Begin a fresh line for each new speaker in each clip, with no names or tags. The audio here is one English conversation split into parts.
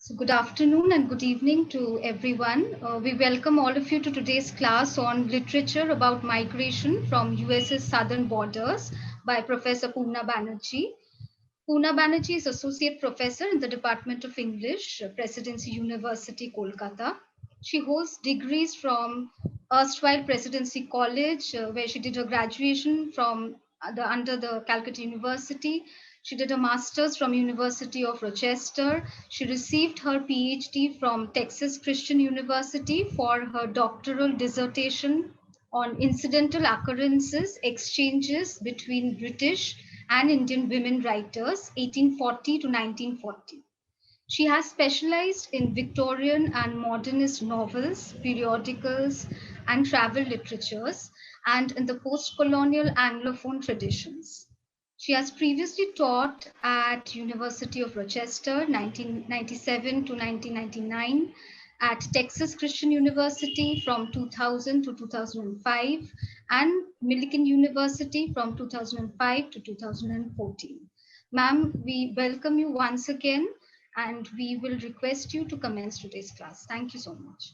So good afternoon and good evening to everyone. We welcome all of you to today's class on literature about migration from US's southern borders by Professor Purna Banerjee. Purna Banerjee is Associate Professor in the Department of English, Presidency University, Kolkata. She holds degrees from erstwhile Presidency College, where she did her graduation from under the Calcutta University. She did a master's from University of Rochester. She received her PhD from Texas Christian University for her doctoral dissertation on incidental occurrences, exchanges between British and Indian women writers, 1840 to 1940. She has specialized in Victorian and modernist novels, periodicals, and travel literatures, and in the post-colonial Anglophone traditions. She has previously taught at University of Rochester, 1997 to 1999, at Texas Christian University from 2000 to 2005, and Millikan University from 2005 to 2014. Ma'am, we welcome you once again, and we will request you to commence today's class. Thank you so much.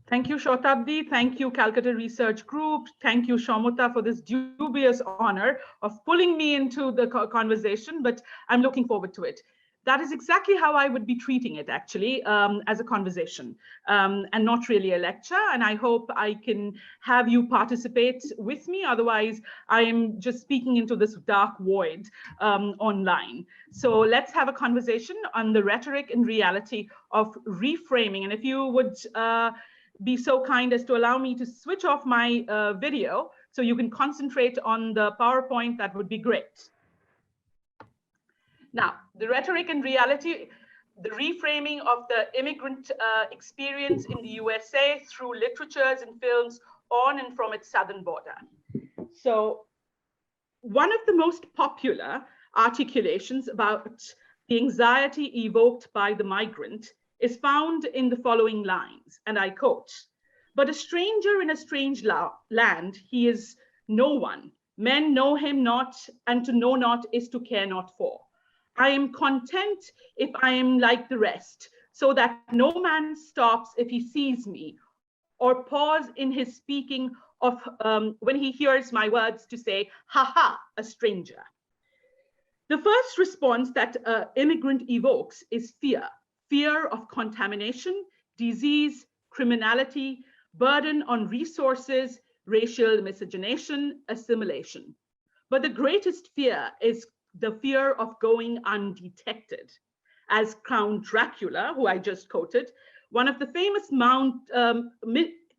Thank you, Shotabdi. Thank you, Calcutta Research Group. Thank you, Shamota, for this dubious honor of pulling me into the conversation, but I'm looking forward to it. That is exactly how I would be treating it, actually, as a conversation and not really a lecture. And I hope I can have you participate with me. Otherwise, I am just speaking into this dark void online. So let's have a conversation on the rhetoric and reality of reframing. And if you would be so kind as to allow me to switch off my video so you can concentrate on the PowerPoint, that would be great. Now, the rhetoric and reality, the reframing of the immigrant experience in the USA through literatures and films on and from its southern border. So one of the most popular articulations about the anxiety evoked by the migrant is found in the following lines, and I quote, "But a stranger in a strange land, he is no one. Men know him not, and to know not is to care not for. I am content if I am like the rest, so that no man stops if he sees me, or pause in his speaking of when he hears my words to say, ha ha, a stranger." The first response that immigrant evokes is fear. Fear of contamination, disease, criminality, burden on resources, racial miscegenation, assimilation. But the greatest fear is the fear of going undetected. As Count Dracula, who I just quoted, one of the famous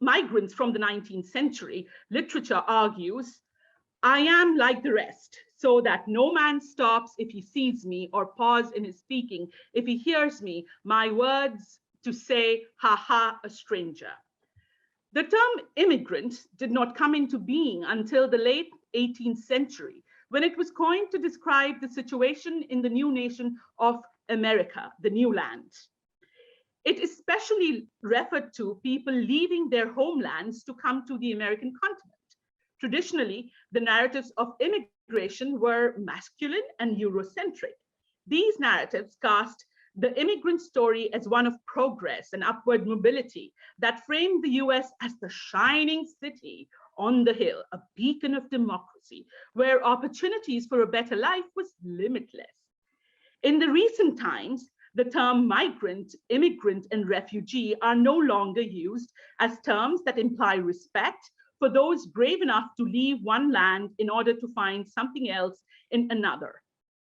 migrants from the 19th century, literature argues, "I am like the rest, so that no man stops if he sees me, or pause in his speaking if he hears me, my words to say, ha ha, a stranger." The term immigrant did not come into being until the late 18th century, when it was coined to describe the situation in the new nation of America, the new land. It especially referred to people leaving their homelands to come to the American continent. Traditionally, the narratives of immigration were masculine and Eurocentric. These narratives cast the immigrant story as one of progress and upward mobility that framed the US as the shining city on the hill, a beacon of democracy, where opportunities for a better life was limitless. In the recent times, the term migrant, immigrant, and refugee are no longer used as terms that imply respect for those brave enough to leave one land in order to find something else in another.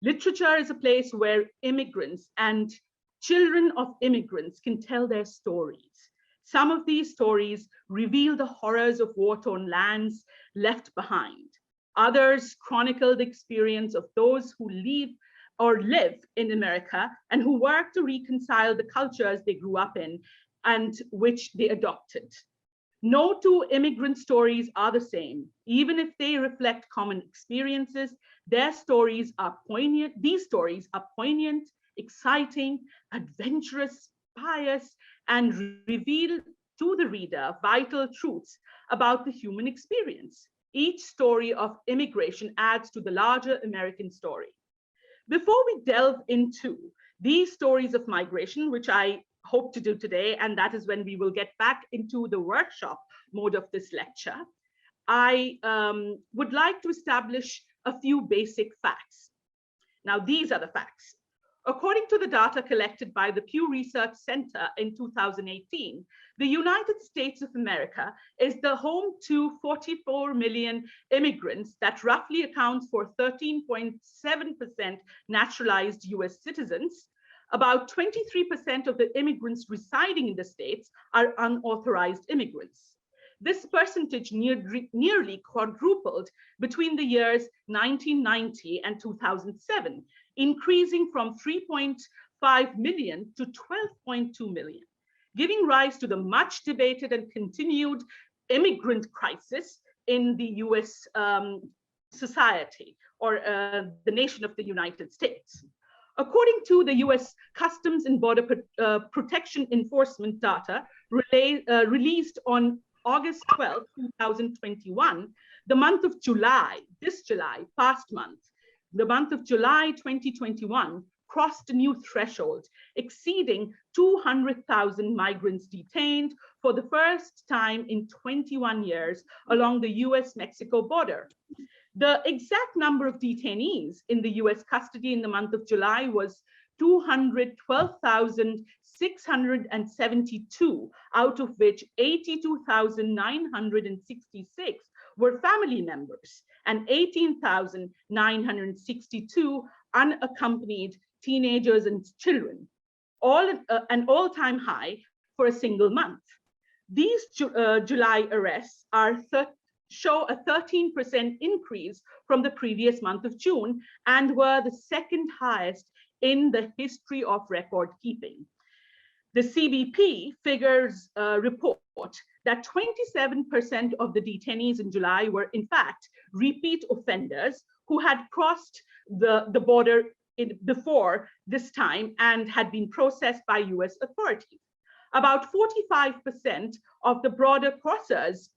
Literature is a place where immigrants and children of immigrants can tell their stories. Some of these stories reveal the horrors of war-torn lands left behind. Others chronicle the experience of those who leave or live in America and who work to reconcile the cultures they grew up in and which they adopted. No two immigrant stories are the same. Even if they reflect common experiences, these stories are poignant, exciting, adventurous, pious, and reveal to the reader vital truths about the human experience. Each story of immigration adds to the larger American story. Before we delve into These stories of migration, which I hope to do today, and that is when we will get back into the workshop mode of this lecture, I would like to establish a few basic facts. Now, these are the facts. According to the data collected by the Pew Research Center in 2018, the United States of America is the home to 44 million immigrants that roughly accounts for 13.7% naturalized US citizens. About 23% of the immigrants residing in the States are unauthorized immigrants. This percentage nearly quadrupled between the years 1990 and 2007, increasing from 3.5 million to 12.2 million, giving rise to the much debated and continued immigrant crisis in the US society, or the nation of the United States. According to the US Customs and Border Protection Enforcement data released on August 12, 2021, the month of July, past month, the month of July 2021 crossed a new threshold, exceeding 200,000 migrants detained for the first time in 21 years along the US-Mexico border. The exact number of detainees in the US custody in the month of July was 212,672, out of which 82,966 were family members and 18,962 unaccompanied teenagers and children, an all-time high for a single month. These July arrests show a 13% increase from the previous month of June and were the second highest in the history of record keeping. The CBP figures report that 27% of the detainees in July were in fact repeat offenders who had crossed the border before this time and had been processed by US authorities. About 45% of the border crossers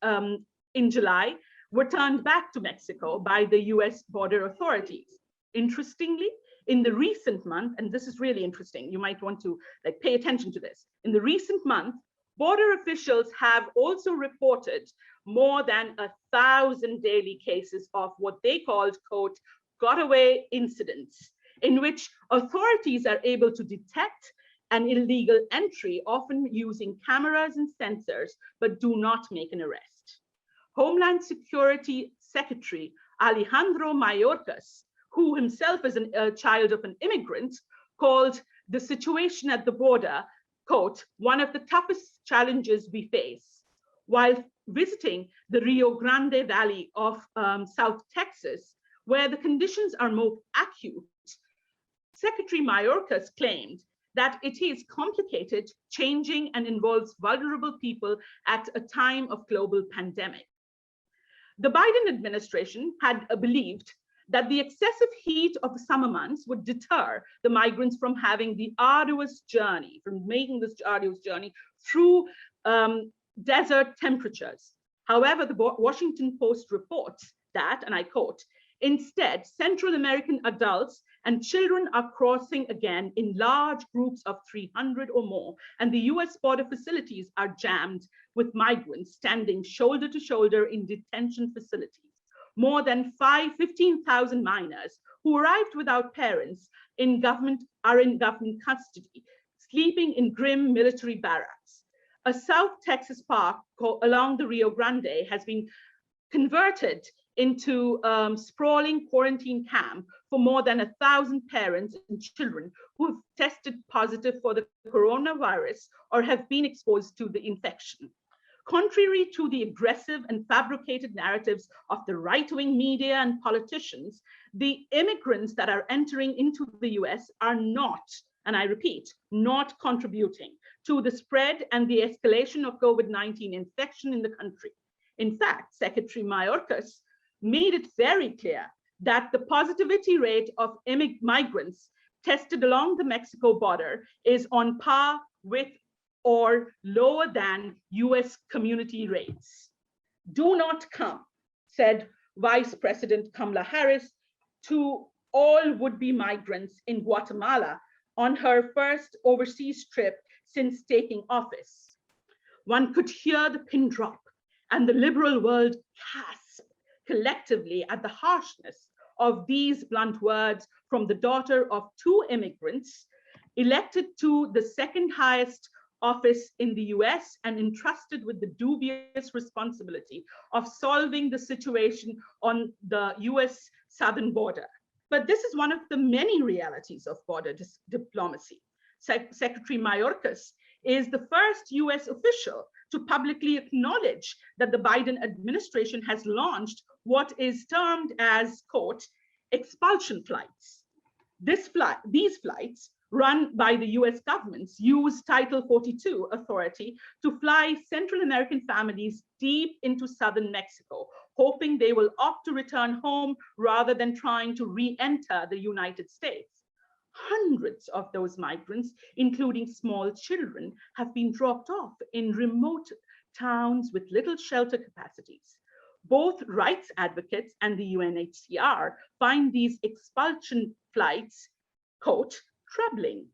in July were turned back to Mexico by the US border authorities. Interestingly, in the recent month, and this is really interesting, you might want to pay attention to this. In the recent month, border officials have also reported more than 1,000 daily cases of what they called, quote, got-away incidents, in which authorities are able to detect an illegal entry, often using cameras and sensors, but do not make an arrest. Homeland Security Secretary Alejandro Mayorkas, who himself is a child of an immigrant, called the situation at the border, quote, one of the toughest challenges we face. While visiting the Rio Grande Valley of South Texas, where the conditions are more acute, Secretary Mayorkas claimed that it is complicated, changing, and involves vulnerable people at a time of global pandemic. The Biden administration had believed that the excessive heat of the summer months would deter the migrants from having the arduous journey, from making this arduous journey through desert temperatures. However, the Washington Post reports that, and I quote, instead, Central American adults and children are crossing again in large groups of 300 or more, and the US border facilities are jammed with migrants standing shoulder to shoulder in detention facilities. More than 15,000 minors who arrived without parents are in government custody, sleeping in grim military barracks. A South Texas park along the Rio Grande has been converted into sprawling quarantine camp for more than 1,000 parents and children who have tested positive for the coronavirus or have been exposed to the infection. Contrary to the aggressive and fabricated narratives of the right-wing media and politicians, the immigrants that are entering into the US are not, and I repeat, not contributing to the spread and the escalation of COVID-19 infection in the country. In fact, Secretary Mayorkas made it very clear that the positivity rate of migrants tested along the Mexico border is on par with or lower than US community rates. Do not come, said Vice President Kamala Harris to all would-be migrants in Guatemala on her first overseas trip since taking office. One could hear the pin drop and the liberal world gasp collectively at the harshness of these blunt words from the daughter of two immigrants elected to the second highest office in the US and entrusted with the dubious responsibility of solving the situation on the US southern border. But this is one of the many realities of border diplomacy. Secretary Mayorkas is the first US official to publicly acknowledge that the Biden administration has launched what is termed as, quote, expulsion flights. These flights, run by the US governments, use Title 42 authority to fly Central American families deep into southern Mexico, hoping they will opt to return home rather than trying to re-enter the United States. Hundreds of those migrants, including small children, have been dropped off in remote towns with little shelter capacities. Both rights advocates and the UNHCR find these expulsion flights, quote, troubling.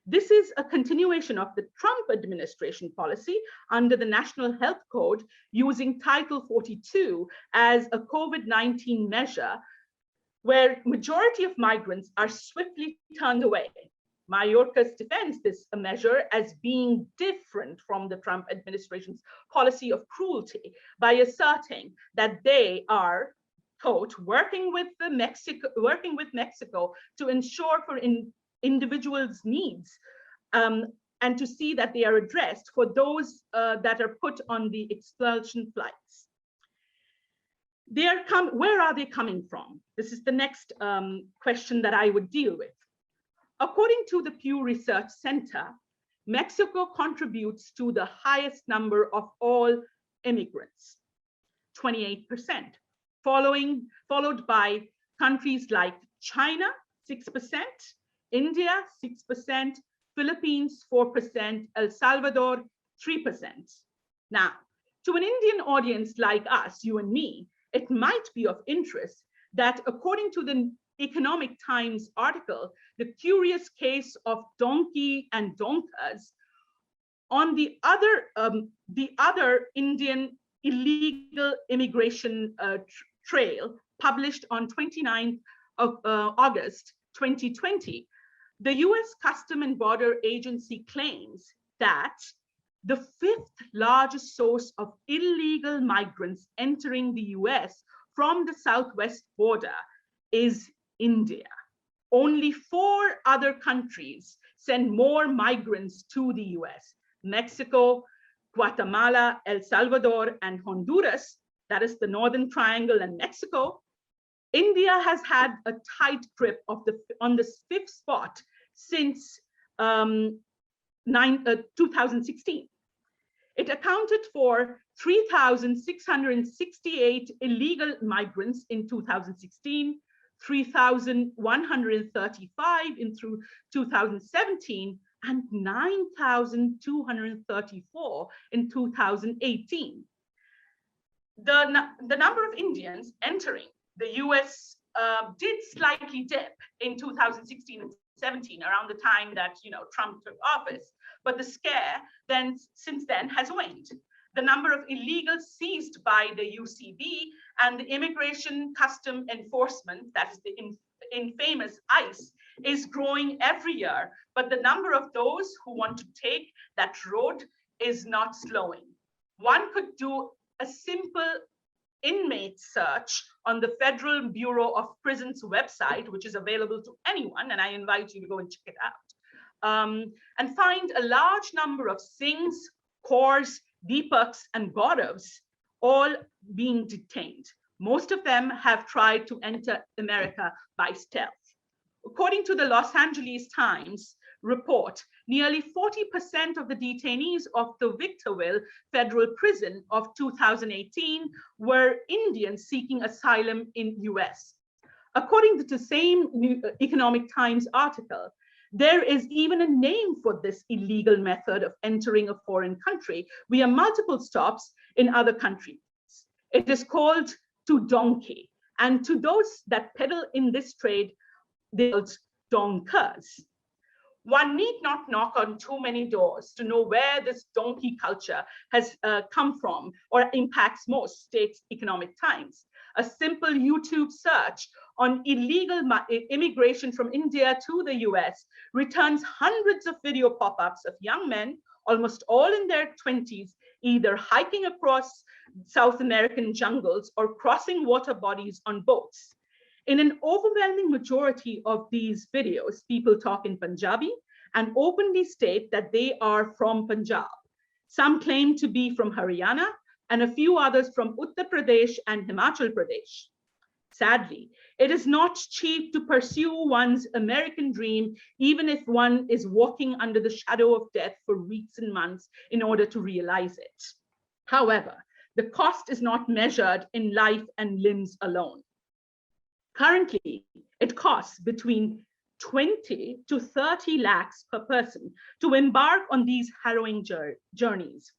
This is a continuation of the Trump administration policy under the National Health Code, using Title 42 as a COVID-19 measure, where majority of migrants are swiftly turned away. Mayorkas defends this measure as being different from the Trump administration's policy of cruelty by asserting that they are, quote, working with Mexico to ensure for individuals' needs and to see that they are addressed for those that are put on the expulsion flights. Where are they coming from? This is the next question that I would deal with. According to the Pew Research Center, Mexico contributes to the highest number of all immigrants, 28%, followed by countries like China, 6%, India, 6%, Philippines, 4%, El Salvador, 3%. Now, to an Indian audience like us, you and me, it might be of interest that according to the Economic Times article, The Curious Case of Donkey and Donkas, on the other Indian illegal immigration trail published on 29th of August 2020, the US Custom and Border Agency claims that the fifth largest source of illegal migrants entering the US from the southwest border is India. Only 4 other countries send more migrants to the US: Mexico, Guatemala, El Salvador, and Honduras. That is the Northern Triangle and Mexico. India has had a tight grip on the 5th spot since 2016. It accounted for 3,668 illegal migrants in 2016, 3,135 in 2017, and 9,234 in 2018. The number of Indians entering the US did slightly dip in 2016 and 17, around the time that Trump took office, but the scare since then has waned. The number of illegals seized by the UCB and the Immigration Custom Enforcement, that is the infamous ICE, is growing every year, but the number of those who want to take that road is not slowing. One could do a simple inmate search on the Federal Bureau of Prisons website, which is available to anyone, and I invite you to go and check it out, and find a large number of Singhs, Kaurs, Deepaks, and Gauravs all being detained. Most of them have tried to enter America by stealth. According to the Los Angeles Times report, nearly 40% of the detainees of the Victorville Federal Prison of 2018 were Indians seeking asylum in US. According to the same Economic Times article, there is even a name for this illegal method of entering a foreign country via multiple stops in other countries. It is called to donkey, and to those that peddle in this trade, they're called donkers. One need not knock on too many doors to know where this donkey culture has come from or impacts most states' economic times. A simple YouTube search on illegal immigration from India to the US returns hundreds of video pop-ups of young men, almost all in their 20s, either hiking across South American jungles or crossing water bodies on boats. In an overwhelming majority of these videos, people talk in Punjabi and openly state that they are from Punjab. Some claim to be from Haryana and a few others from Uttar Pradesh and Himachal Pradesh. Sadly, it is not cheap to pursue one's American dream, even if one is walking under the shadow of death for weeks and months in order to realize it. However, the cost is not measured in life and limbs alone. Currently, it costs between 20 to 30 lakhs per person to embark on these harrowing journeys.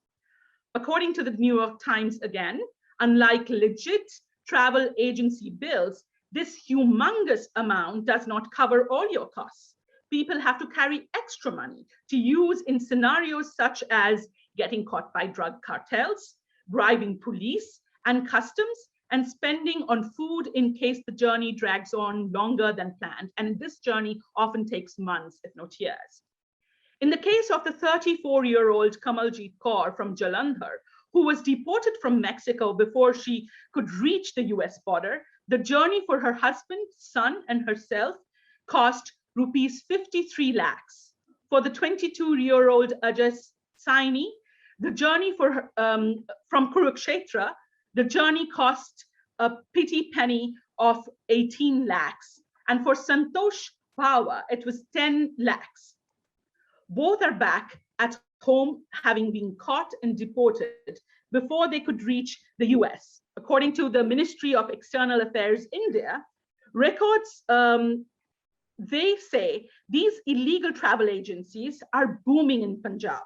According to the New York Times again, unlike legit travel agency bills, this humongous amount does not cover all your costs. People have to carry extra money to use in scenarios such as getting caught by drug cartels, bribing police and customs, and spending on food in case the journey drags on longer than planned. And this journey often takes months, if not years. In the case of the 34-year-old Kamaljeet Kaur from Jalandhar, who was deported from Mexico before she could reach the US border, the journey for her husband, son, and herself cost rupees 53 lakhs. For the 22-year-old Ajay Saini, the journey for her, from Kurukshetra, the journey cost a pretty penny of 18 lakhs. And for Santosh Bhawa, it was 10 lakhs. Both are back at home, having been caught and deported before they could reach the US. According to the Ministry of External Affairs India, records, they say these illegal travel agencies are booming in Punjab.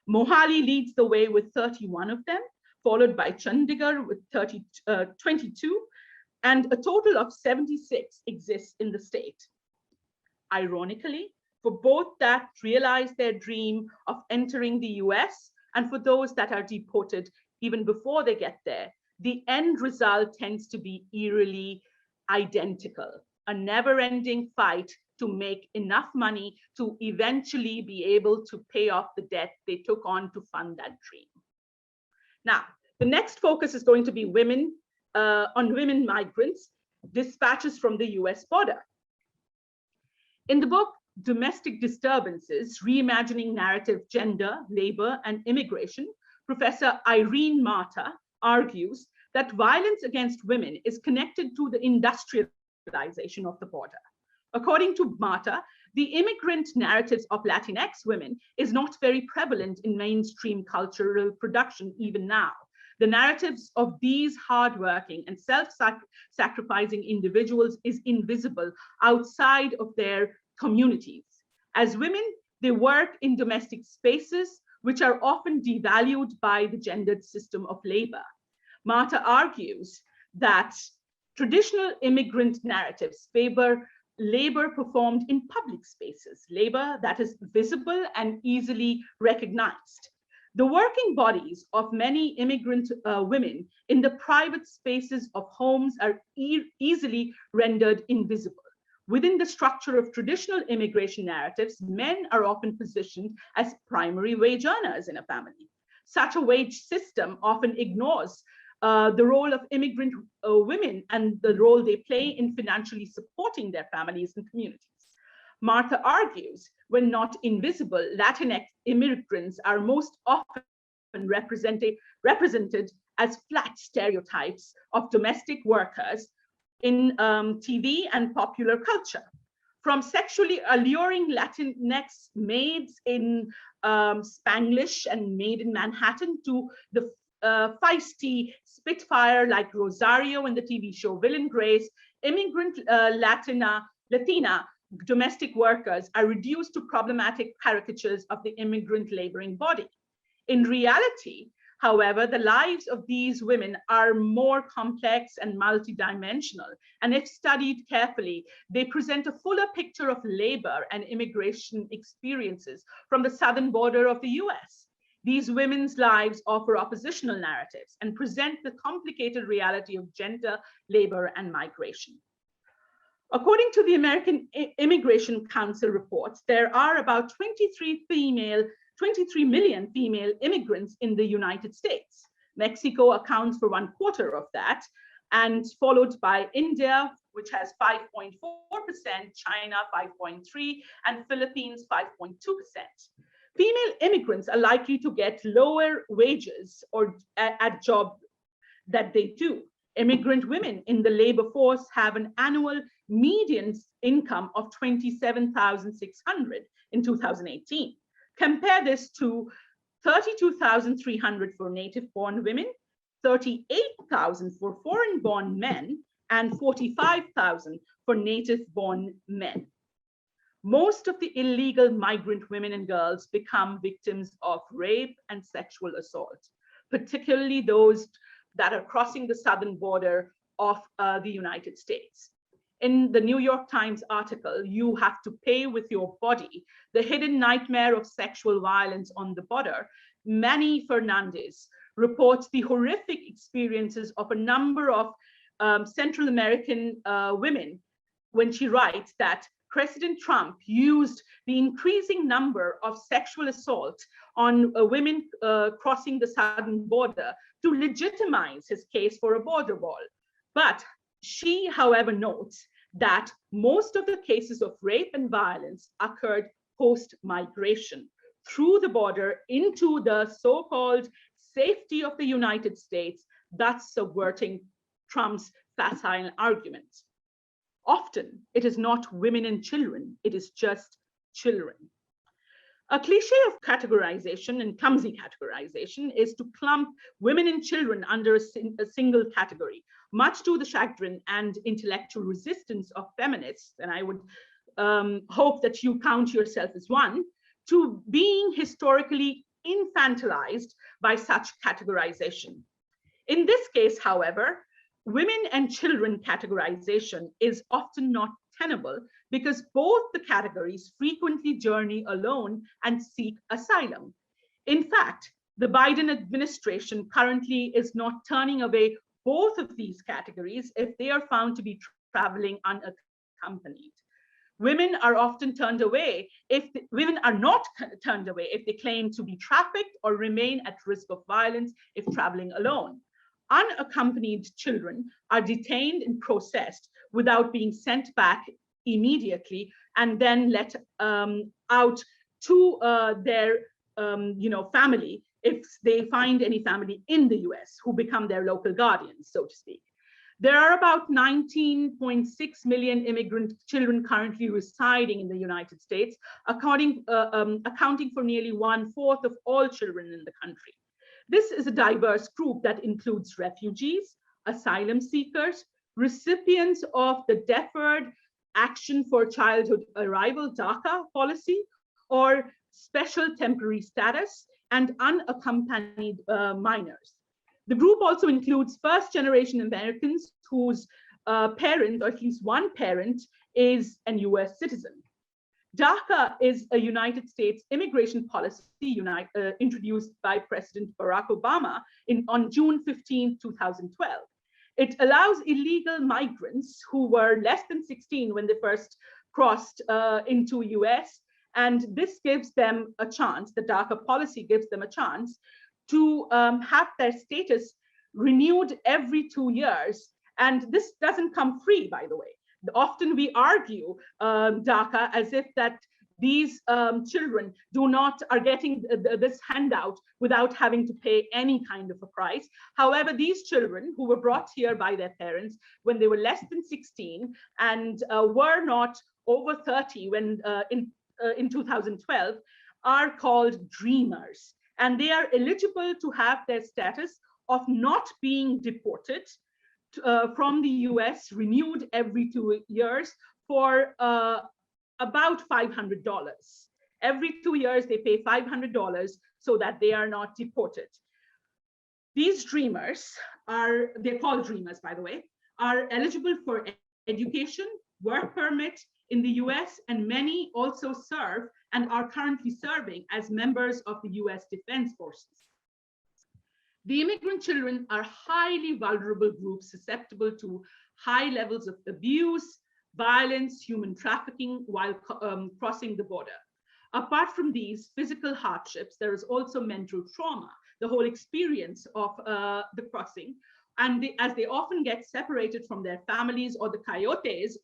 Mohali leads the way with 31 of them, followed by Chandigarh with 22, and a total of 76 exists in the state. Ironically, for both that realize their dream of entering the US and for those that are deported even before they get there, the end result tends to be eerily identical, a never-ending fight to make enough money to eventually be able to pay off the debt they took on to fund that dream. Now, the next focus is going to be women, on women migrants, dispatches from the US border. In the book, Domestic Disturbances, Reimagining Narrative, Gender, Labor, and Immigration, Professor Irene Marta argues that violence against women is connected to the industrialization of the border. According to Marta, the immigrant narratives of Latinx women is not very prevalent in mainstream cultural production even now. The narratives of these hardworking and self-sacrificing individuals is invisible outside of their communities. As women, they work in domestic spaces, which are often devalued by the gendered system of labor. Marta argues that traditional immigrant narratives favor labor performed in public spaces, labor that is visible and easily recognized. The working bodies of many immigrant women in the private spaces of homes are easily rendered invisible. Within the structure of traditional immigration narratives, men are often positioned as primary wage earners in a family. Such a wage system often ignores the role of immigrant women and the role they play in financially supporting their families and communities. Martha argues, when not invisible, Latinx immigrants are most often represented as flat stereotypes of domestic workers in TV and popular culture. From sexually alluring Latinx maids in Spanglish and Made in Manhattan to the feisty Spitfire like Rosario in the TV show Will and Grace, immigrant Latina domestic workers are reduced to problematic caricatures of the immigrant laboring body. In reality, However, the lives of these women are more complex and multidimensional, and if studied carefully, they present a fuller picture of labor and immigration experiences from the southern border of the US. These women's lives offer oppositional narratives and present the complicated reality of gender, labor, and migration. According to the American Immigration Council reports, there are about 23 million female immigrants in the United States. Mexico accounts for 1/4 of that, and followed by India, which has 5.4%, China 5.3%, and Philippines 5.2%. Female immigrants are likely to get lower wages or at job that they do. Immigrant women in the labor force have an annual median income of $27,600 in 2018. Compare this to $32,300 for native-born women, $38,000 for foreign-born men, and $45,000 for native-born men. Most of the illegal migrant women and girls become victims of rape and sexual assault, particularly those that are crossing the southern border of the United States. In the New York Times article, "You Have to Pay with Your Body: The Hidden Nightmare of Sexual Violence on the Border," Manny Fernandez reports the horrific experiences of a number of Central American women when she writes that President Trump used the increasing number of sexual assault on women crossing the southern border to legitimize his case for a border wall. But she, however, notes that most of the cases of rape and violence occurred post-migration through the border into the so-called safety of the United States, thus subverting Trump's facile argument. Often, it is not women and children, it is just children. A cliche of categorization and clumsy categorization is to clump women and children under a single category, much to the chagrin and intellectual resistance of feminists, and I would hope that you count yourself as one, to being historically infantilized by such categorization. In this case, however, women and children categorization is often not tenable because both the categories frequently journey alone and seek asylum. In fact, the Biden administration currently is not turning away both of these categories if they are found to be traveling unaccompanied. Women are often turned away women are not turned away if they claim to be trafficked or remain at risk of violence if traveling alone. Unaccompanied children are detained and processed without being sent back immediately and then let out to their family if they find any family in the US who become their local guardians, so to speak. There are about 19.6 million immigrant children currently residing in the United States, accounting for nearly 1/4 of all children in the country. This is a diverse group that includes refugees, asylum seekers, recipients of the Deferred Action for Childhood Arrival DACA policy, or special temporary status, and unaccompanied minors. The group also includes first-generation Americans whose parent, or at least one parent, is an US citizen. DACA is a United States immigration policy introduced by President Barack Obama on June 15, 2012. It allows illegal migrants who were less than 16 when they first crossed into US, and this gives them a chance, the DACA policy gives them a chance to have their status renewed every 2 years. And this doesn't come free, by the way. Often we argue DACA as if that these children are getting this handout without having to pay any kind of a price. However, these children who were brought here by their parents when they were less than 16 and were not over 30 when in 2012 are called dreamers, and they are eligible to have their status of not being deported from the US renewed every 2 years for about $500. Every 2 years, they pay $500 so that they are not deported. These dreamers they're called dreamers, by the way, are eligible for education, work permit in the US, and many also serve and are currently serving as members of the US Defense Forces. The immigrant children are highly vulnerable groups susceptible to high levels of abuse, violence, human trafficking while crossing the border. Apart from these physical hardships, there is also mental trauma, the whole experience of the crossing. And as they often get separated from their families or the coyotes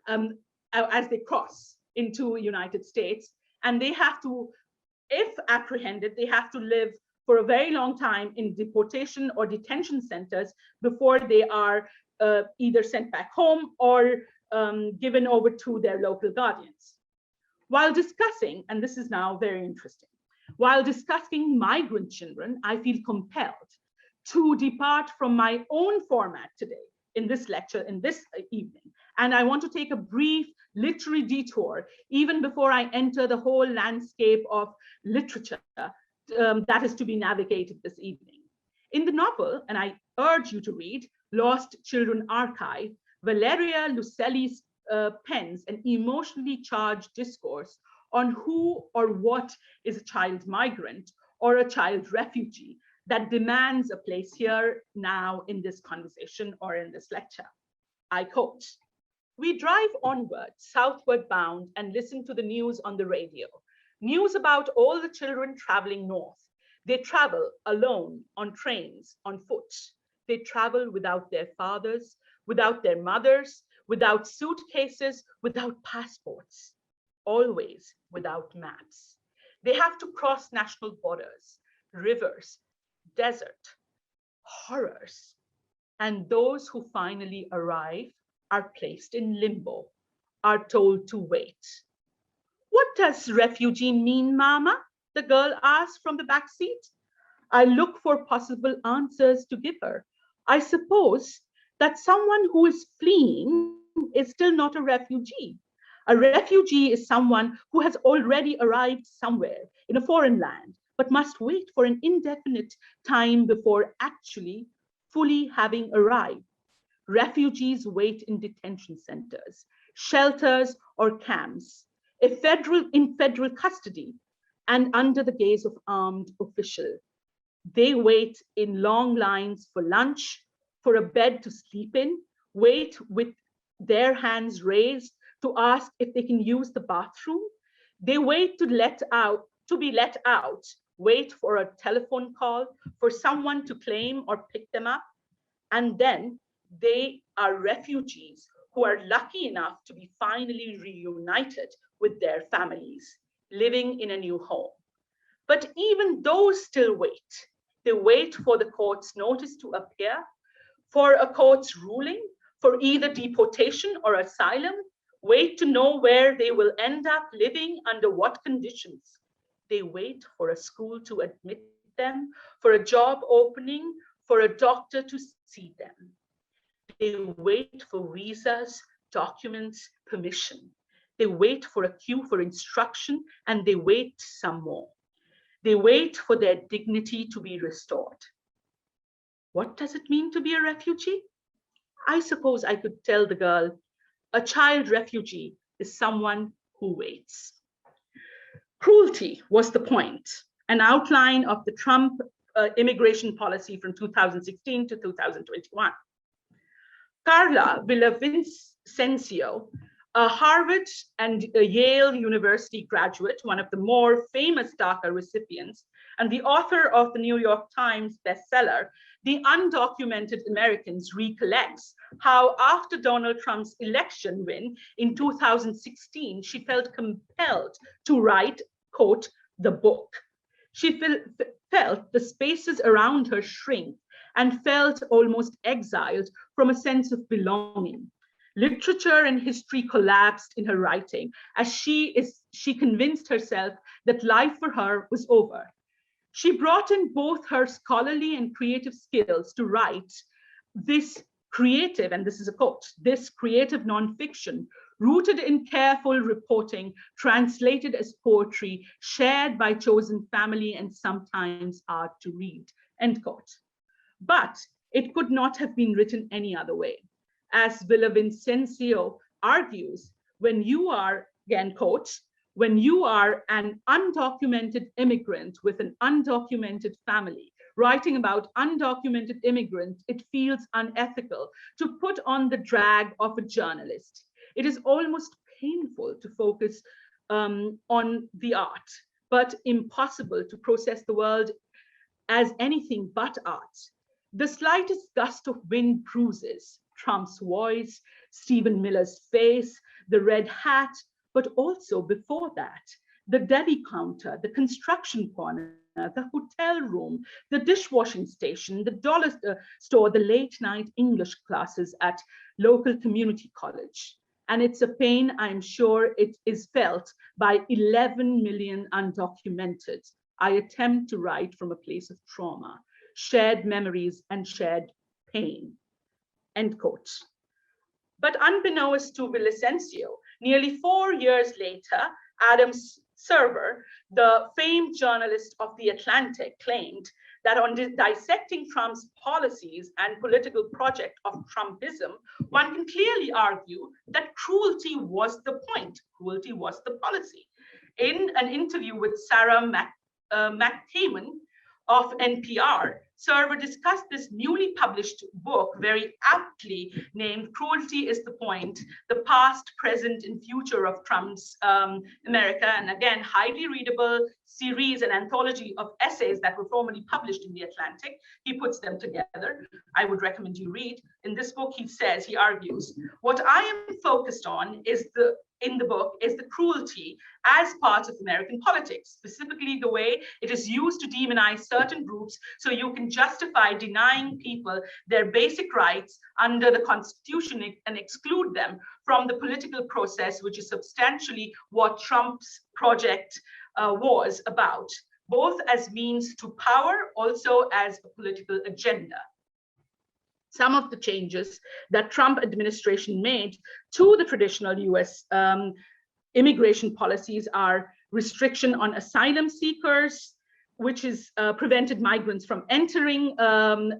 as they cross into the United States, and they have to, if apprehended, they have to live for a very long time in deportation or detention centers before they are either sent back home or given over to their local guardians. While discussing, and this is now very interesting, while discussing migrant children, I feel compelled to depart from my own format today in this lecture, in this evening. And I want to take a brief literary detour, even before I enter the whole landscape of literature that is to be navigated this evening. In the novel, and I urge you to read, Lost Children Archive, Valeria Luiselli pens an emotionally charged discourse on who or what is a child migrant or a child refugee that demands a place here now in this conversation or in this lecture. I quote, "We drive onward, southward bound, and listen to the news on the radio. News about all the children traveling north. They travel alone, on trains, on foot. They travel without their fathers, without their mothers, without suitcases, without passports, always without maps. They have to cross national borders, rivers, desert, horrors. And those who finally arrive are placed in limbo, are told to wait. What does refugee mean, Mama? The girl asked from the back seat. I look for possible answers to give her. I suppose that someone who is fleeing is still not a refugee. A refugee is someone who has already arrived somewhere in a foreign land, but must wait for an indefinite time before actually fully having arrived. Refugees wait in detention centers, shelters, or camps, in federal custody, and under the gaze of armed officials. They wait in long lines for lunch, for a bed to sleep in, wait with their hands raised to ask if they can use the bathroom. They wait to be let out, wait for a telephone call, for someone to claim or pick them up. And then they are refugees who are lucky enough to be finally reunited with their families, living in a new home. But even those still wait. They wait for the court's notice to appear, for a court's ruling, for either deportation or asylum, wait to know where they will end up living, under what conditions. They wait for a school to admit them, for a job opening, for a doctor to see them. They wait for visas, documents, permission. They wait for a queue for instruction, and they wait some more. They wait for their dignity to be restored. What does it mean to be a refugee? I suppose I could tell the girl, a child refugee is someone who waits. Cruelty was the point, an outline of the Trump immigration policy from 2016 to 2021. Carla Villavicencio, a Harvard and a Yale University graduate, one of the more famous DACA recipients, and the author of the New York Times bestseller, The Undocumented Americans, recollects how after Donald Trump's election win in 2016, she felt compelled to write, quote, the book. She felt the spaces around her shrink and felt almost exiled from a sense of belonging. Literature and history collapsed in her writing as she convinced herself that life for her was over. She brought in both her scholarly and creative skills to write this creative, and this is a quote, this creative nonfiction rooted in careful reporting, translated as poetry, shared by chosen family, and sometimes art to read, end quote. But it could not have been written any other way. As Villavicencio argues, when you are, again quote, when you are an undocumented immigrant with an undocumented family, writing about undocumented immigrants, it feels unethical to put on the drag of a journalist. It is almost painful to focus on the art, but impossible to process the world as anything but art. The slightest gust of wind bruises Trump's voice, Stephen Miller's face, the red hat, but also before that, the deli counter, the construction corner, the hotel room, the dishwashing station, the dollar store, the late night English classes at local community college. And it's a pain, I'm sure it is felt by 11 million undocumented. I attempt to write from a place of trauma, shared memories and shared pain, end quote. But unbeknownst to Villavicencio, nearly 4 years later, Adam Server, the famed journalist of The Atlantic, claimed that on dissecting Trump's policies and political project of Trumpism, one can clearly argue that cruelty was the point, cruelty was the policy. In an interview with Sarah McCammon of NPR, Server discussed this newly published book, very aptly named Cruelty is the Point, the Past, Present, and Future of Trump's America, and again, highly readable series and anthology of essays that were formerly published in The Atlantic. He puts them together. I would recommend you read. In this book, he argues, what I am focused on in the book is the cruelty as part of American politics, specifically the way it is used to demonize certain groups so you can justify denying people their basic rights under the Constitution and exclude them from the political process, which is substantially what Trump's project was about, both as means to power, also as a political agenda. Some of the changes that Trump administration made to the traditional US immigration policies are restriction on asylum seekers, which is prevented migrants from entering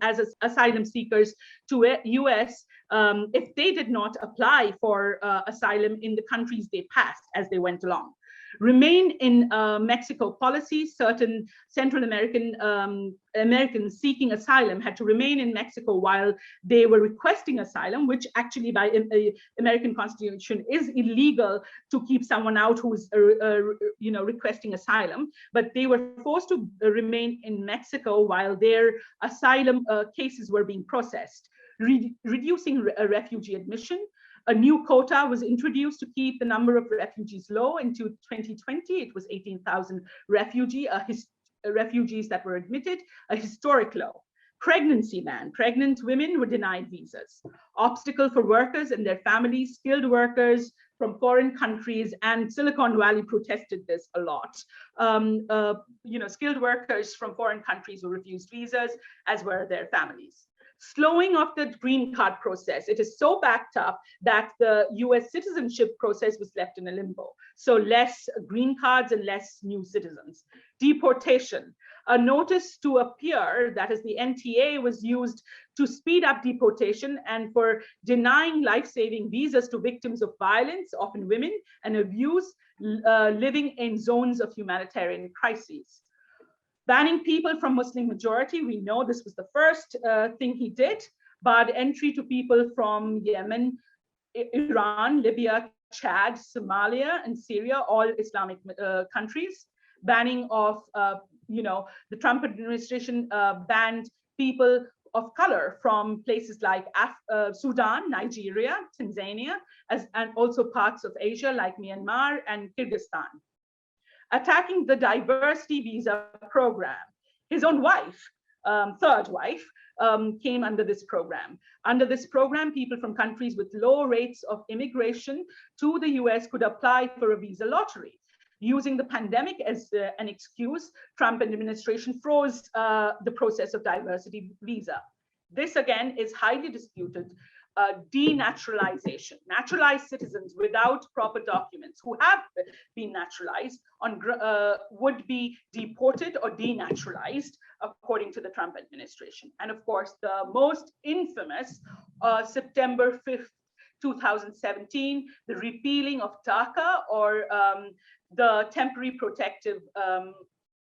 as asylum seekers to US if they did not apply for asylum in the countries they passed as they went along. Remain in Mexico policy, certain Central Americans seeking asylum had to remain in Mexico while they were requesting asylum, which actually by American Constitution is illegal to keep someone out who is requesting asylum, but they were forced to remain in Mexico while their asylum cases were being processed. Reducing refugee admission. A new quota was introduced to keep the number of refugees low. Into 2020, it was 18,000 refugees that were admitted, a historic low. Pregnancy ban. Pregnant women were denied visas. Obstacle for workers and their families, skilled workers from foreign countries, and Silicon Valley protested this a lot. Skilled workers from foreign countries were refused visas, as were their families. Slowing of the green card process. It is so backed up that the US citizenship process was left in a limbo. So less green cards and less new citizens. Deportation. A notice to appear, that is the NTA, was used to speed up deportation and for denying life-saving visas to victims of violence, often women, and abuse living in zones of humanitarian crises. Banning people from Muslim majority, we know this was the first thing he did, but entry to people from Yemen, Iran, Libya, Chad, Somalia, and Syria, all Islamic countries. Banning of, the Trump administration banned people of color from places like Sudan, Nigeria, Tanzania, and also parts of Asia like Myanmar and Kyrgyzstan. Attacking the diversity visa program. His own wife, third wife, came under this program. Under this program, people from countries with low rates of immigration to the US could apply for a visa lottery. Using the pandemic as an excuse, Trump administration froze the process of diversity visa. This again is highly disputed denaturalization. Naturalized citizens without proper documents who have been naturalized would be deported or denaturalized according to the Trump administration. And of course, the most infamous September 5th, 2017, the repealing of DACA, or the temporary protective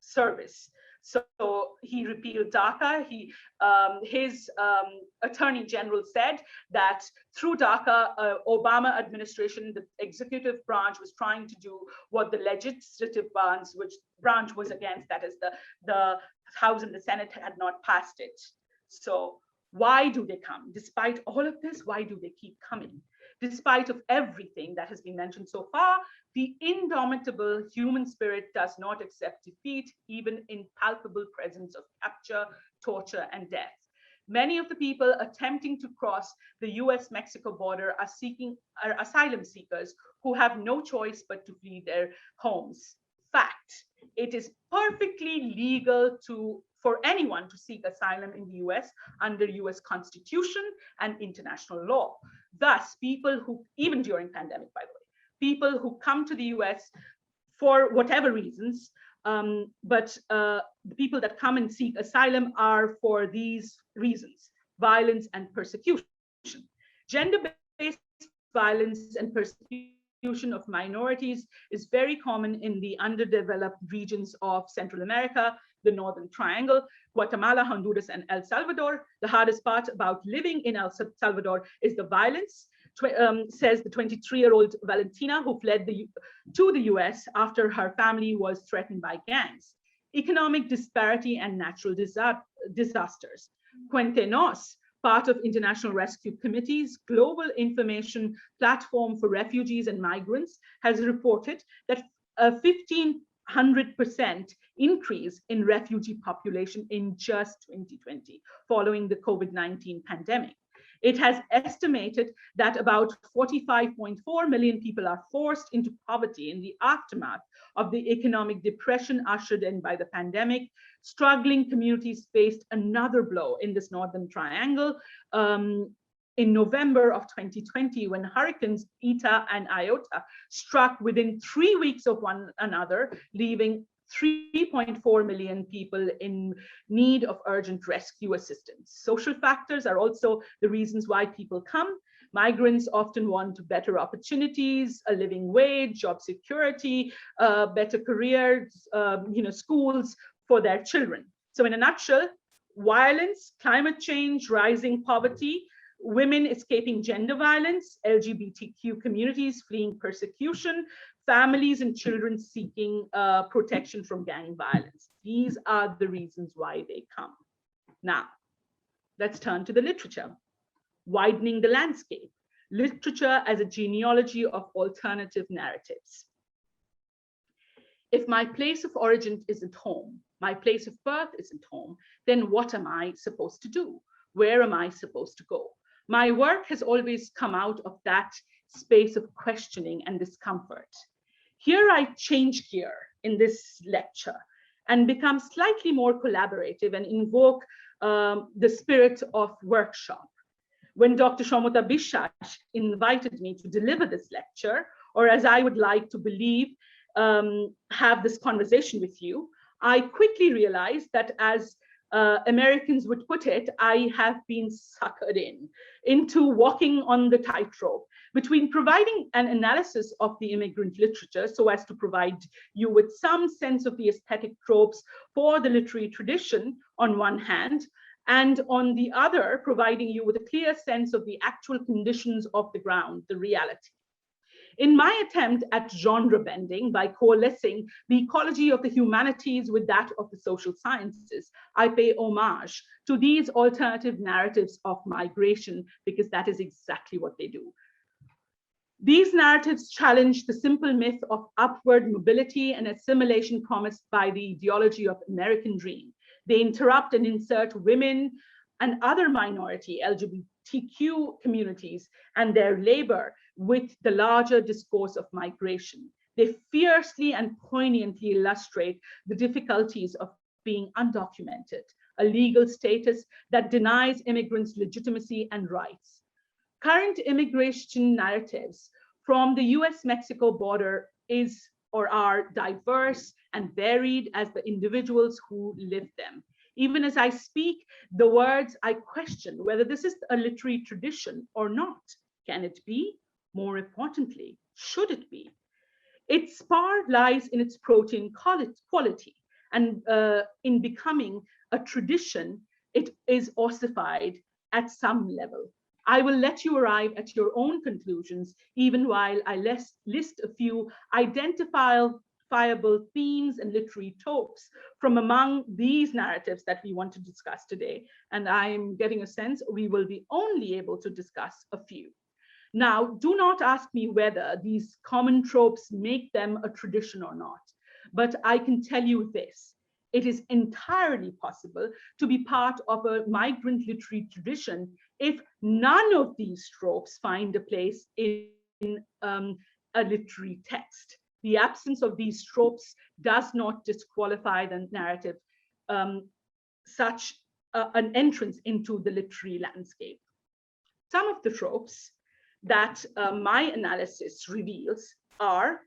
service. So he repealed DACA. His attorney general said that through DACA, Obama administration, the executive branch was trying to do what the legislative branch was against, that is the House and the Senate had not passed it. So why do they come? Despite all of this, why do they keep coming? Despite of everything that has been mentioned so far, the indomitable human spirit does not accept defeat, even in palpable presence of capture, torture, and death. Many of the people attempting to cross the US-Mexico border are asylum seekers who have no choice but to flee their homes. Fact, it is perfectly legal for anyone to seek asylum in the US under US Constitution and international law. Thus, people who, even during pandemic, by the way, people who come to the US for whatever reasons, but the people that come and seek asylum are for these reasons: violence and persecution. Gender-based violence and persecution of minorities is very common in the underdeveloped regions of Central America, the Northern Triangle, Guatemala, Honduras, and El Salvador. The hardest part about living in El Salvador is the violence, says the 23-year-old Valentina, who fled to the US after her family was threatened by gangs. Economic disparity and natural disasters. Cuéntenos, part of International Rescue Committee's global information platform for refugees and migrants, has reported that a 1,500% increase in refugee population in just 2020, following the COVID-19 pandemic. It has estimated that about 45.4 million people are forced into poverty in the aftermath of the economic depression ushered in by the pandemic. Struggling communities faced another blow in this Northern Triangle in November of 2020, when hurricanes Eta and Iota struck within 3 weeks of one another, leaving 3.4 million people in need of urgent rescue assistance. Social factors are also the reasons why people come. Migrants often want better opportunities, a living wage, job security, better careers, schools for their children. So in a nutshell, violence, climate change, rising poverty, women escaping gender violence, LGBTQ communities fleeing persecution, families and children seeking protection from gang violence. These are the reasons why they come. Now, let's turn to the literature. Widening the landscape. Literature as a genealogy of alternative narratives. If my place of origin isn't home, my place of birth isn't home, then what am I supposed to do? Where am I supposed to go? My work has always come out of that space of questioning and discomfort. Here I change gear in this lecture and become slightly more collaborative and invoke the spirit of workshop. When Dr. Shomota Bishash invited me to deliver this lecture, or as I would like to believe, have this conversation with you, I quickly realized that, as Americans would put it, I have been suckered into walking on the tightrope between providing an analysis of the immigrant literature so as to provide you with some sense of the aesthetic tropes for the literary tradition on one hand, and on the other, providing you with a clear sense of the actual conditions of the ground, the reality. In my attempt at genre bending by coalescing the ecology of the humanities with that of the social sciences, I pay homage to these alternative narratives of migration, because that is exactly what they do. These narratives challenge the simple myth of upward mobility and assimilation promised by the ideology of American dream. They interrupt and insert women and other minority LGBTQ communities and their labor with the larger discourse of migration. They fiercely and poignantly illustrate the difficulties of being undocumented, a legal status that denies immigrants legitimacy and rights. Current immigration narratives from the US-Mexico border is or are diverse and varied as the individuals who live them. Even as I speak the words, I question whether this is a literary tradition or not. Can it be? More importantly, should it be? Its power lies in its protein quality, and in becoming a tradition, it is ossified at some level. I will let you arrive at your own conclusions, even while I list a few identifiable themes and literary tropes from among these narratives that we want to discuss today. And I'm getting a sense we will be only able to discuss a few. Now, do not ask me whether these common tropes make them a tradition or not, but I can tell you this. It is entirely possible to be part of a migrant literary tradition if none of these tropes find a place in a literary text. The absence of these tropes does not disqualify the narrative such an entrance into the literary landscape. Some of the tropes that my analysis reveals are: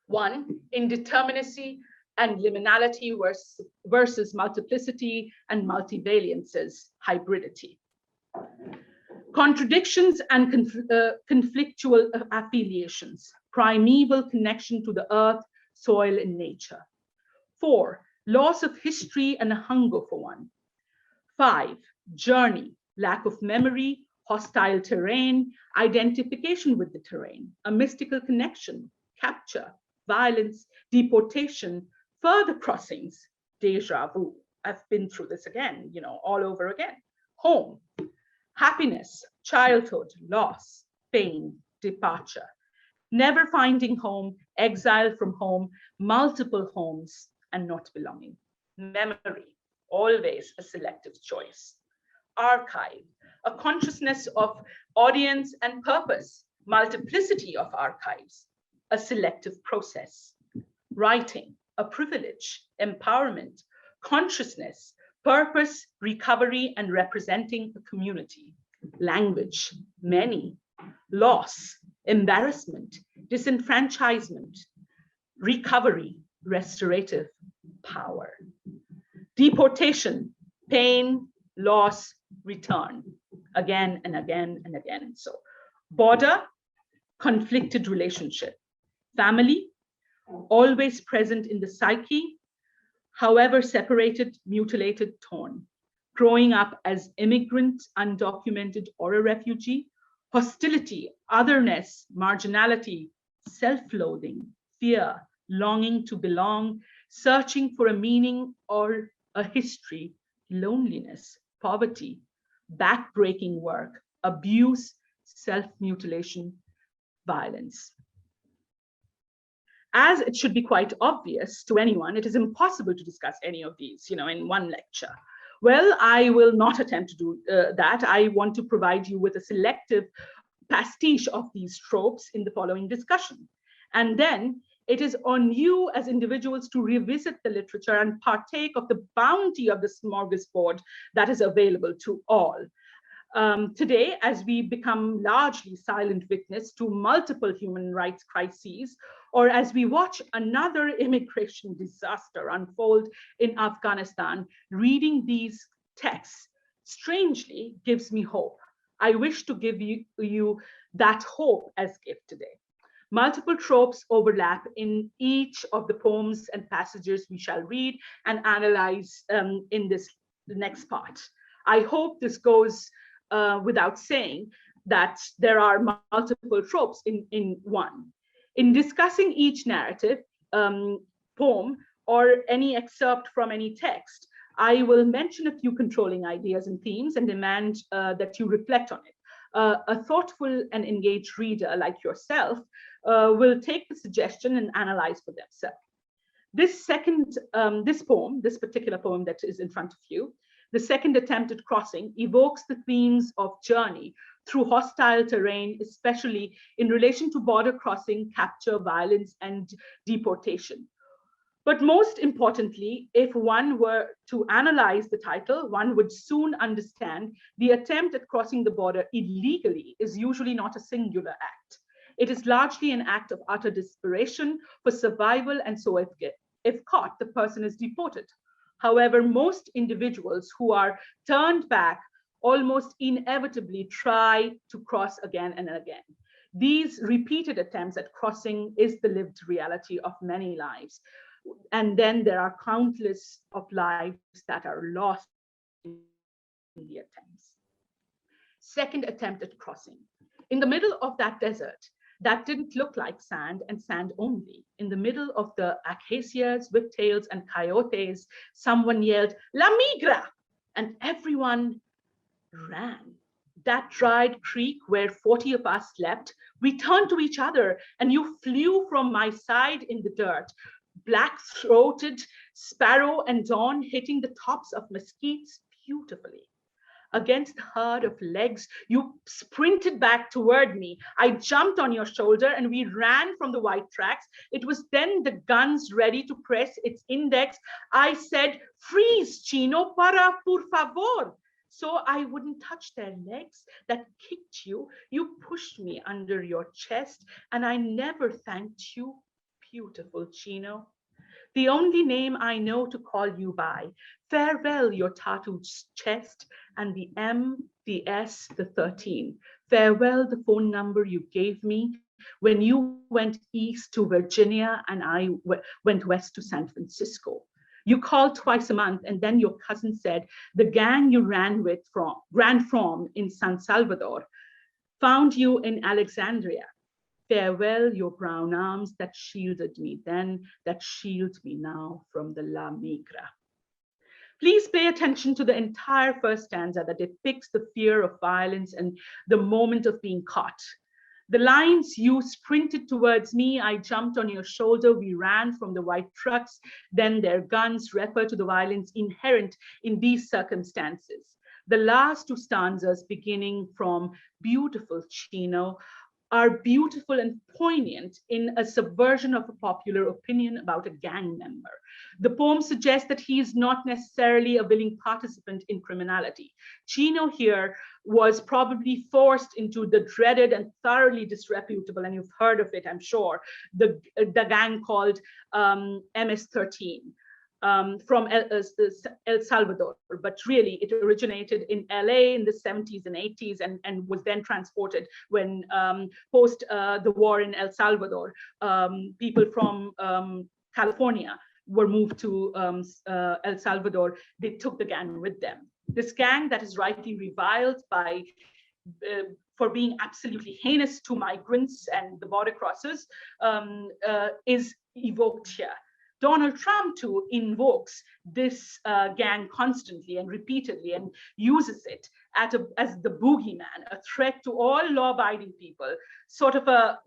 one, indeterminacy and liminality versus multiplicity and multivariances, hybridity. Contradictions and conflictual affiliations, primeval connection to the earth, soil, and nature. 4, loss of history and a hunger for one. 5, journey, lack of memory, hostile terrain, identification with the terrain, a mystical connection, capture, violence, deportation, further crossings, deja vu. I've been through this again, all over again. Home, happiness, childhood, loss, pain, departure, never finding home, exile from home, multiple homes, and not belonging. Memory, always a selective choice. Archive, a consciousness of audience and purpose, multiplicity of archives, a selective process. Writing, a privilege, empowerment, consciousness, purpose, recovery, and representing a community. Language, many. Loss, embarrassment, disenfranchisement. Recovery, restorative, power. Deportation, pain, loss, return, again and again and again. So border, conflicted relationship. Family, always present in the psyche, however separated, mutilated, torn. Growing up as immigrant, undocumented, or a refugee. Hostility, otherness, marginality, self-loathing, fear, longing to belong, searching for a meaning or a history, loneliness, poverty, backbreaking work, abuse, self-mutilation, violence. As it should be quite obvious to anyone, it is impossible to discuss any of these, in one lecture. Well, I will not attempt to do that. I want to provide you with a selective pastiche of these tropes in the following discussion. And then it is on you as individuals to revisit the literature and partake of the bounty of the smorgasbord that is available to all. Today, as we become largely silent witness to multiple human rights crises, or as we watch another immigration disaster unfold in Afghanistan, reading these texts strangely gives me hope. I wish to give you that hope as gift today. Multiple tropes overlap in each of the poems and passages we shall read and analyze in the next part. I hope this goes without saying that there are multiple tropes in one. In discussing each narrative, poem, or any excerpt from any text, I will mention a few controlling ideas and themes and demand that you reflect on it. A thoughtful and engaged reader like yourself will take the suggestion and analyze for themselves. This particular poem that is in front of you, the second attempt at crossing, evokes the themes of journey through hostile terrain, especially in relation to border crossing, capture, violence, and deportation. But most importantly, if one were to analyze the title, one would soon understand the attempt at crossing the border illegally is usually not a singular act. It is largely an act of utter desperation for survival, and so if caught, the person is deported. However, most individuals who are turned back almost inevitably try to cross again and again. These repeated attempts at crossing is the lived reality of many lives. And then there are countless of lives that are lost in the attempts. Second attempt at crossing. In the middle of that desert, that didn't look like sand and sand only. In the middle of the acacias, whiptails, and coyotes, someone yelled, "La migra!" And everyone ran. That dried creek where 40 of us slept, we turned to each other and you flew from my side in the dirt, black-throated sparrow and dawn hitting the tops of mesquites beautifully. Against the herd of legs, you sprinted back toward me. I jumped on your shoulder and we ran from the white tracks. It was then the guns ready to press its index. I said, "Freeze, Chino, para, por favor." So I wouldn't touch their legs that kicked you. You pushed me under your chest and I never thanked you, beautiful Chino. The only name I know to call you by. Farewell, your tattooed chest, and the M, the S, the 13. Farewell, the phone number you gave me when you went east to Virginia and I went west to San Francisco. You called twice a month, and then your cousin said the gang you ran from in San Salvador found you in Alexandria. Farewell, your brown arms that shielded me then, that shield me now from the La Migra. Please pay attention to the entire first stanza that depicts the fear of violence and the moment of being caught. The lines, "You sprinted towards me, I jumped on your shoulder, we ran from the white trucks, then their guns," refer to the violence inherent in these circumstances. The last two stanzas, beginning from "Beautiful Chino," are beautiful and poignant in a subversion of a popular opinion about a gang member. The poem suggests that he is not necessarily a willing participant in criminality. Chino here was probably forced into the dreaded and thoroughly disreputable, and you've heard of it, I'm sure, the gang called MS-13. From El Salvador, but really it originated in LA in the 70s and 80s and was then transported when post the war in El Salvador, people from California were moved to El Salvador. They took the gang with them. This gang that is rightly reviled by for being absolutely heinous to migrants and the border crossers is evoked here. Donald Trump, too, invokes this gang constantly and repeatedly and uses it as the boogeyman, a threat to all law-abiding people, sort of a,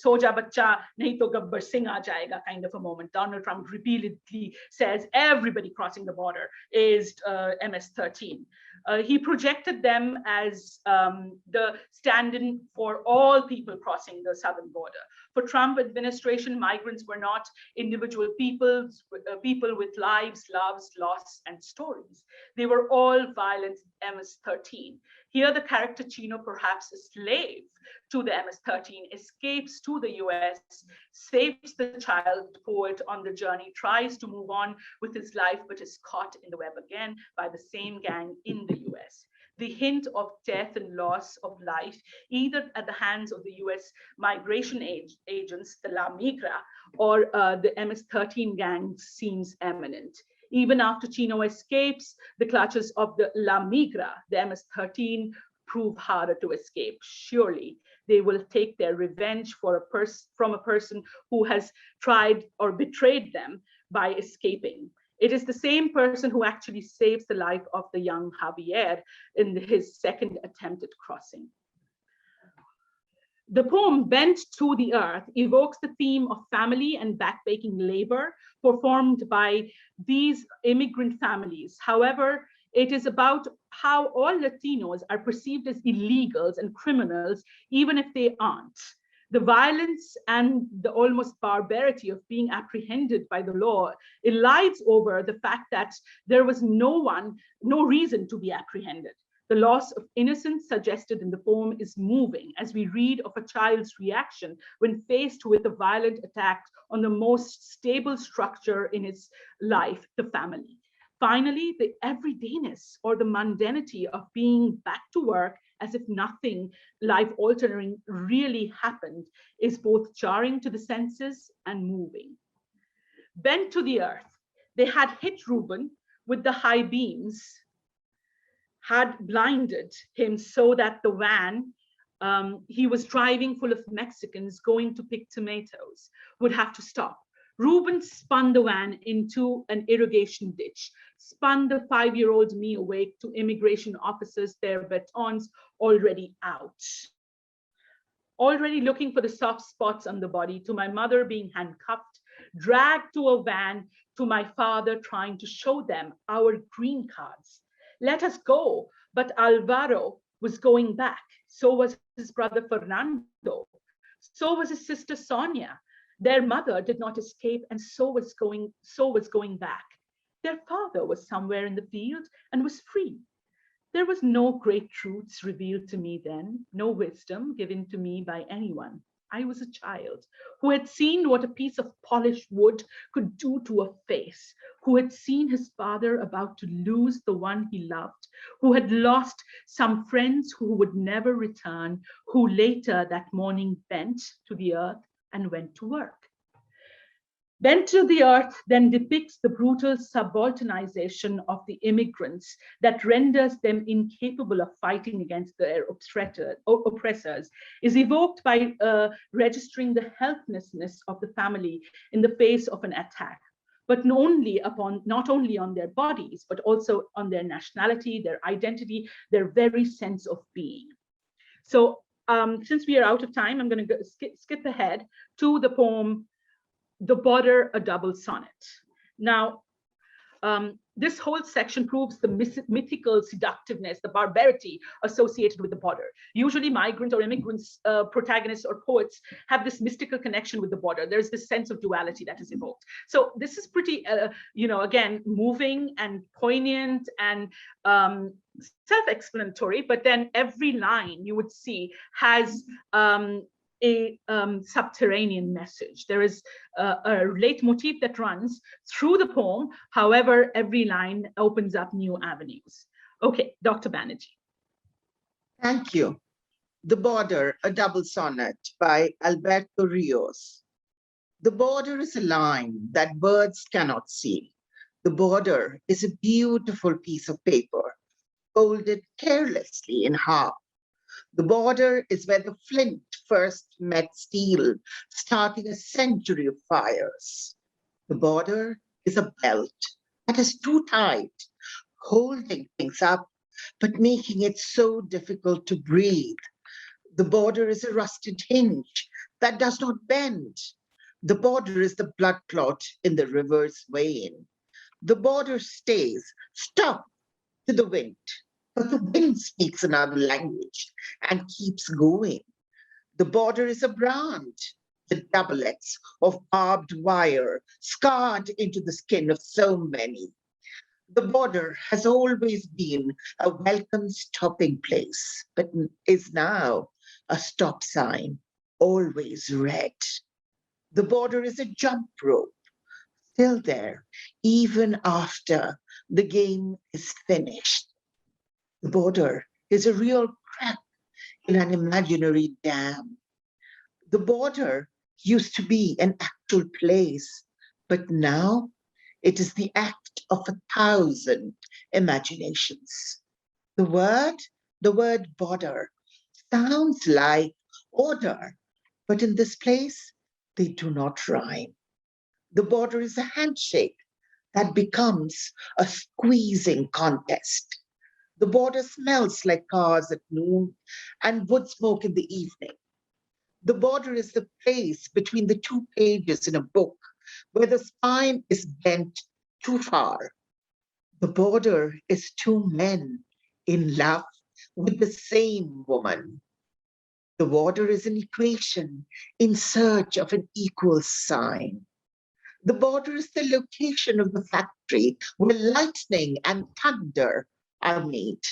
soja bacha nahi to gabbar singh aa jayega kind of a moment. Donald Trump repeatedly says everybody crossing the border is MS-13. He projected them as the stand-in for all people crossing the southern border. For Trump administration, migrants were not individual people with lives, loves, loss, and stories. They were all violent MS-13. Here, the character Chino, perhaps a slave to the MS-13, escapes to the US, saves the child poet on the journey, tries to move on with his life, but is caught in the web again by the same gang in the US. The hint of death and loss of life, either at the hands of the US migration agents, the La Migra, or the MS-13 gang, seems imminent. Even after Chino escapes the clutches of the La Migra, the MS-13 prove harder to escape. Surely they will take their revenge from a person who has tried or betrayed them by escaping. It is the same person who actually saves the life of the young Javier in his second attempt at crossing. The poem Bent to the Earth evokes the theme of family and backbreaking labor performed by these immigrant families. However, it is about how all Latinos are perceived as illegals and criminals, even if they aren't. The violence and the almost barbarity of being apprehended by the law elides over the fact that there was no reason to be apprehended. The loss of innocence suggested in the poem is moving as we read of a child's reaction when faced with a violent attack on the most stable structure in his life, the family. Finally, the everydayness or the mundanity of being back to work as if nothing life-altering really happened is both jarring to the senses and moving. Bent to the earth, they had hit Reuben with the high beams, had blinded him so that the van he was driving full of Mexicans going to pick tomatoes would have to stop. Reuben spun the van into an irrigation ditch, spun the 5-year-old me awake to immigration officers, their batons already out. Already looking for the soft spots on the body, to my mother being handcuffed, dragged to a van, to my father trying to show them our green cards. Let us go, but Alvaro was going back. So was his brother Fernando. So was his sister Sonia. Their mother did not escape, and so was going back. Their father was somewhere in the field and was free. There was no great truths revealed to me then, no wisdom given to me by anyone. I was a child who had seen what a piece of polished wood could do to a face, who had seen his father about to lose the one he loved, who had lost some friends who would never return, who later that morning bent to the earth and went to work. Bent to the Earth then depicts the brutal subalternization of the immigrants that renders them incapable of fighting against their oppressors, is evoked by registering the helplessness of the family in the face of an attack, but not only on their bodies, but also on their nationality, their identity, their very sense of being. So since we are out of time, I'm going to skip ahead to the poem The Border, a Double Sonnet. Now, this whole section proves the mythical seductiveness, the barbarity associated with the border. Usually migrant or immigrants, protagonists or poets have this mystical connection with the border. There's this sense of duality that is evoked. So this is pretty, again, moving and poignant and self-explanatory, but then every line you would see has a subterranean message. There is a leitmotif that runs through the poem. However, every line opens up new avenues. Okay, Dr. Banerjee.
Thank you. The Border, a Double Sonnet by Alberto Rios. The border is a line that birds cannot see. The border is a beautiful piece of paper, folded carelessly in half. The border is where the flint first met steel, starting a century of fires. The border is a belt that is too tight, holding things up, but making it so difficult to breathe. The border is a rusted hinge that does not bend. The border is the blood clot in the river's vein. The border stays, stop to the wind. But the wind speaks another language and keeps going. The border is a brand, the doublets of barbed wire scarred into the skin of so many. The border has always been a welcome stopping place, but is now a stop sign, always red. The border is a jump rope, still there, even after the game is finished. The border is a real crack in an imaginary dam. The border used to be an actual place, but now it is the act of 1,000 imaginations. The word border sounds like order, but in this place, they do not rhyme. The border is a handshake that becomes a squeezing contest. The border smells like cars at noon and wood smoke in the evening. The border is the place between the 2 pages in a book where the spine is bent too far. The border is 2 men in love with the same woman. The border is an equation in search of an equal sign. The border is the location of the factory where lightning and thunder are made.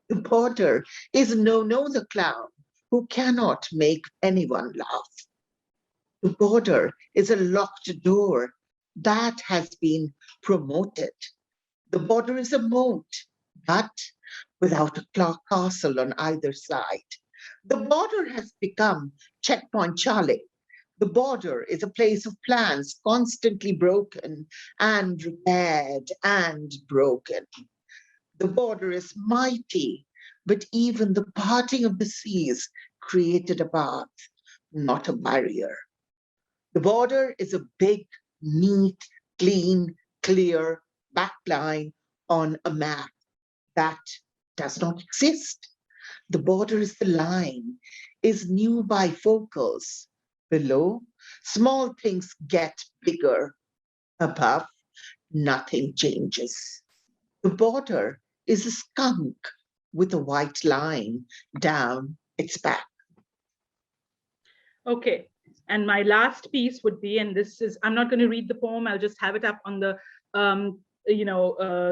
The border is No the clown who cannot make anyone laugh. The border is a locked door that has been promoted. The border is a moat, but without a clock castle on either side. The border has become Checkpoint Charlie. The border is a place of plans constantly broken and repaired and broken. The border is mighty, but even the parting of the seas created a path, not a barrier. The border is a big, neat, clean, clear backline on a map that does not exist. The border is the line, is new bifocals. Below, small things get bigger. Above, nothing changes. The border is a skunk with a white line down its back.
Okay, and my last piece would be, and this is, I'm not going to read the poem, I'll just have it up on the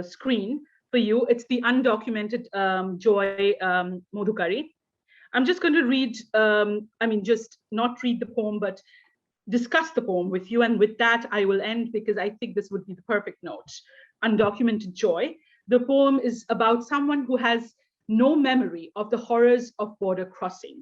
screen for you. It's the undocumented Joy Modukari. I'm just going to read, just not read the poem, but discuss the poem with you. And with that, I will end because I think this would be the perfect note. Undocumented Joy. The poem is about someone who has no memory of the horrors of border crossing.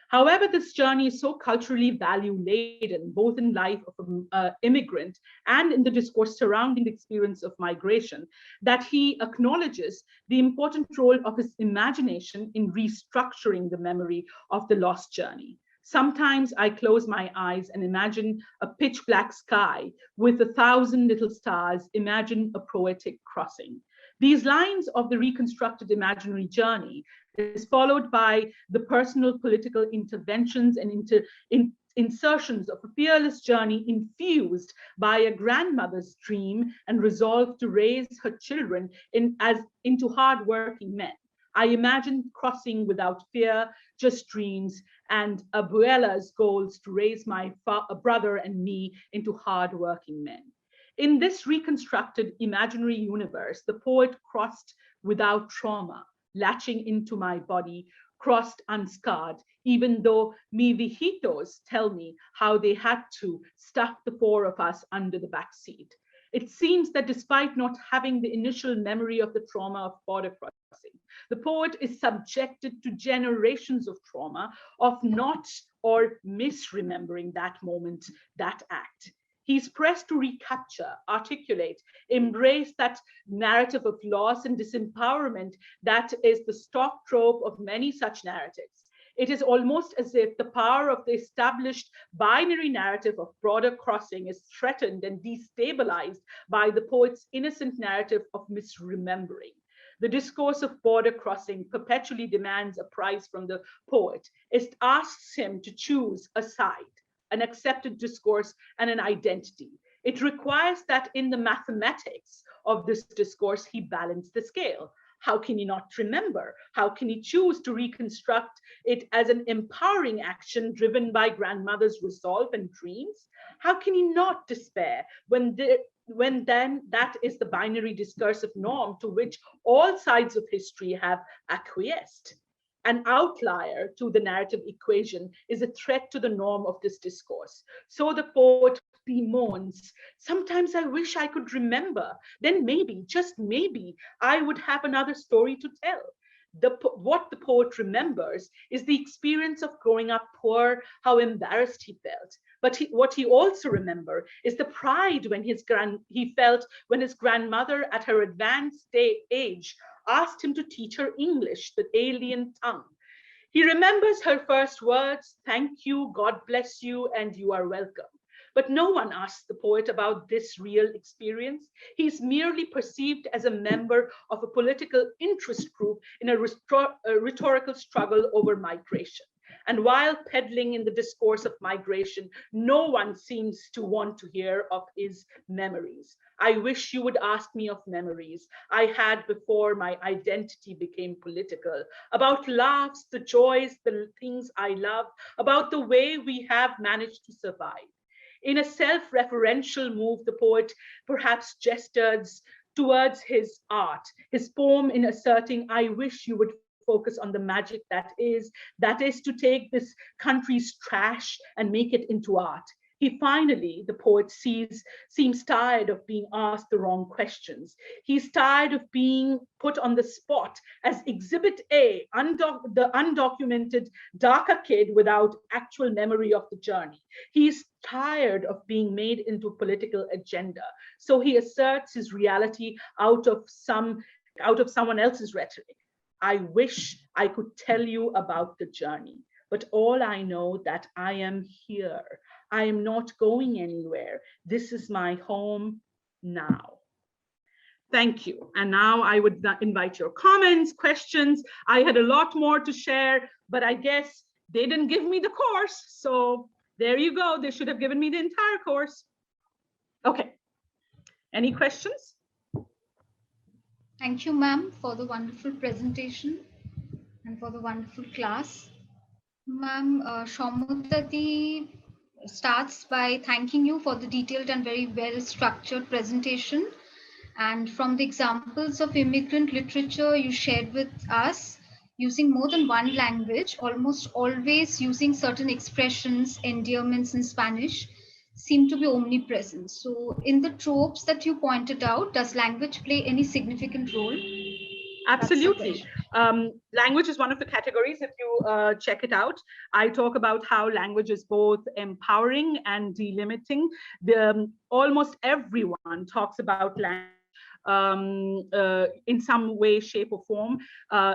However, this journey is so culturally value-laden, both in life of an immigrant and in the discourse surrounding the experience of migration, that he acknowledges the important role of his imagination in restructuring the memory of the lost journey. Sometimes I close my eyes and imagine a pitch black sky with 1,000 little stars, imagine a poetic crossing. These lines of the reconstructed imaginary journey is followed by the personal political interventions and insertions of a fearless journey infused by a grandmother's dream and resolve to raise her children into hardworking men. I imagine crossing without fear, just dreams, and Abuela's goals to raise my brother and me into hardworking men. In this reconstructed imaginary universe, the poet crossed without trauma, latching into my body, crossed unscarred, even though mi viejitos tell me how they had to stuff the four of us under the back seat. It seems that despite not having the initial memory of the trauma of border crossing, the poet is subjected to generations of trauma of not or misremembering that moment, that act. He's pressed to recapture, articulate, embrace that narrative of loss and disempowerment that is the stock trope of many such narratives. It is almost as if the power of the established binary narrative of border crossing is threatened and destabilized by the poet's innocent narrative of misremembering. The discourse of border crossing perpetually demands a prize from the poet. It asks him to choose a side, an accepted discourse, and an identity. It requires that in the mathematics of this discourse, he balance the scale. How can he not remember? How can he choose to reconstruct it as an empowering action driven by grandmother's resolve and dreams? How can he not despair when then that is the binary discursive norm to which all sides of history have acquiesced? An outlier to the narrative equation is a threat to the norm of this discourse. So the poet bemoans, sometimes I wish I could remember, then maybe, just maybe, I would have another story to tell. What the poet remembers is the experience of growing up poor, how embarrassed he felt. But what he also remembers is the pride he felt when his grandmother at her advanced age asked him to teach her English, the alien tongue. He remembers her first words, thank you, God bless you, and you are welcome. But no one asks the poet about this real experience. He's merely perceived as a member of a political interest group in a rhetorical struggle over migration. And while peddling in the discourse of migration, no one seems to want to hear of his memories. I wish you would ask me of memories I had before my identity became political, about laughs, the joys, the things I love, about the way we have managed to survive. In a self-referential move, the poet perhaps gestures towards his art, his poem in asserting, I wish you would focus on the magic that is to take this country's trash and make it into art. He finally, the poet seems tired of being asked the wrong questions. He's tired of being put on the spot as Exhibit A, the undocumented darker kid without actual memory of the journey. He's tired of being made into a political agenda. So he asserts his reality out of someone else's rhetoric. I wish I could tell you about the journey, but all I know that I am here. I am not going anywhere. This is my home now. Thank you. And now I would invite your comments, questions. I had a lot more to share, but I guess they didn't give me the course. So there you go. They should have given me the entire course. Okay. Any questions?
Thank you, ma'am, for the wonderful presentation and for the wonderful class. Ma'am, Shaumutati starts by thanking you for the detailed and very well-structured presentation. And from the examples of immigrant literature you shared with us, using more than one language, almost always using certain expressions, endearments in Spanish, seem to be omnipresent. So in the tropes that you pointed out, does language play any significant role?
Absolutely. Language is one of the categories. If you check it out, I talk about how language is both empowering and delimiting. Almost everyone talks about language in some way, shape, or form.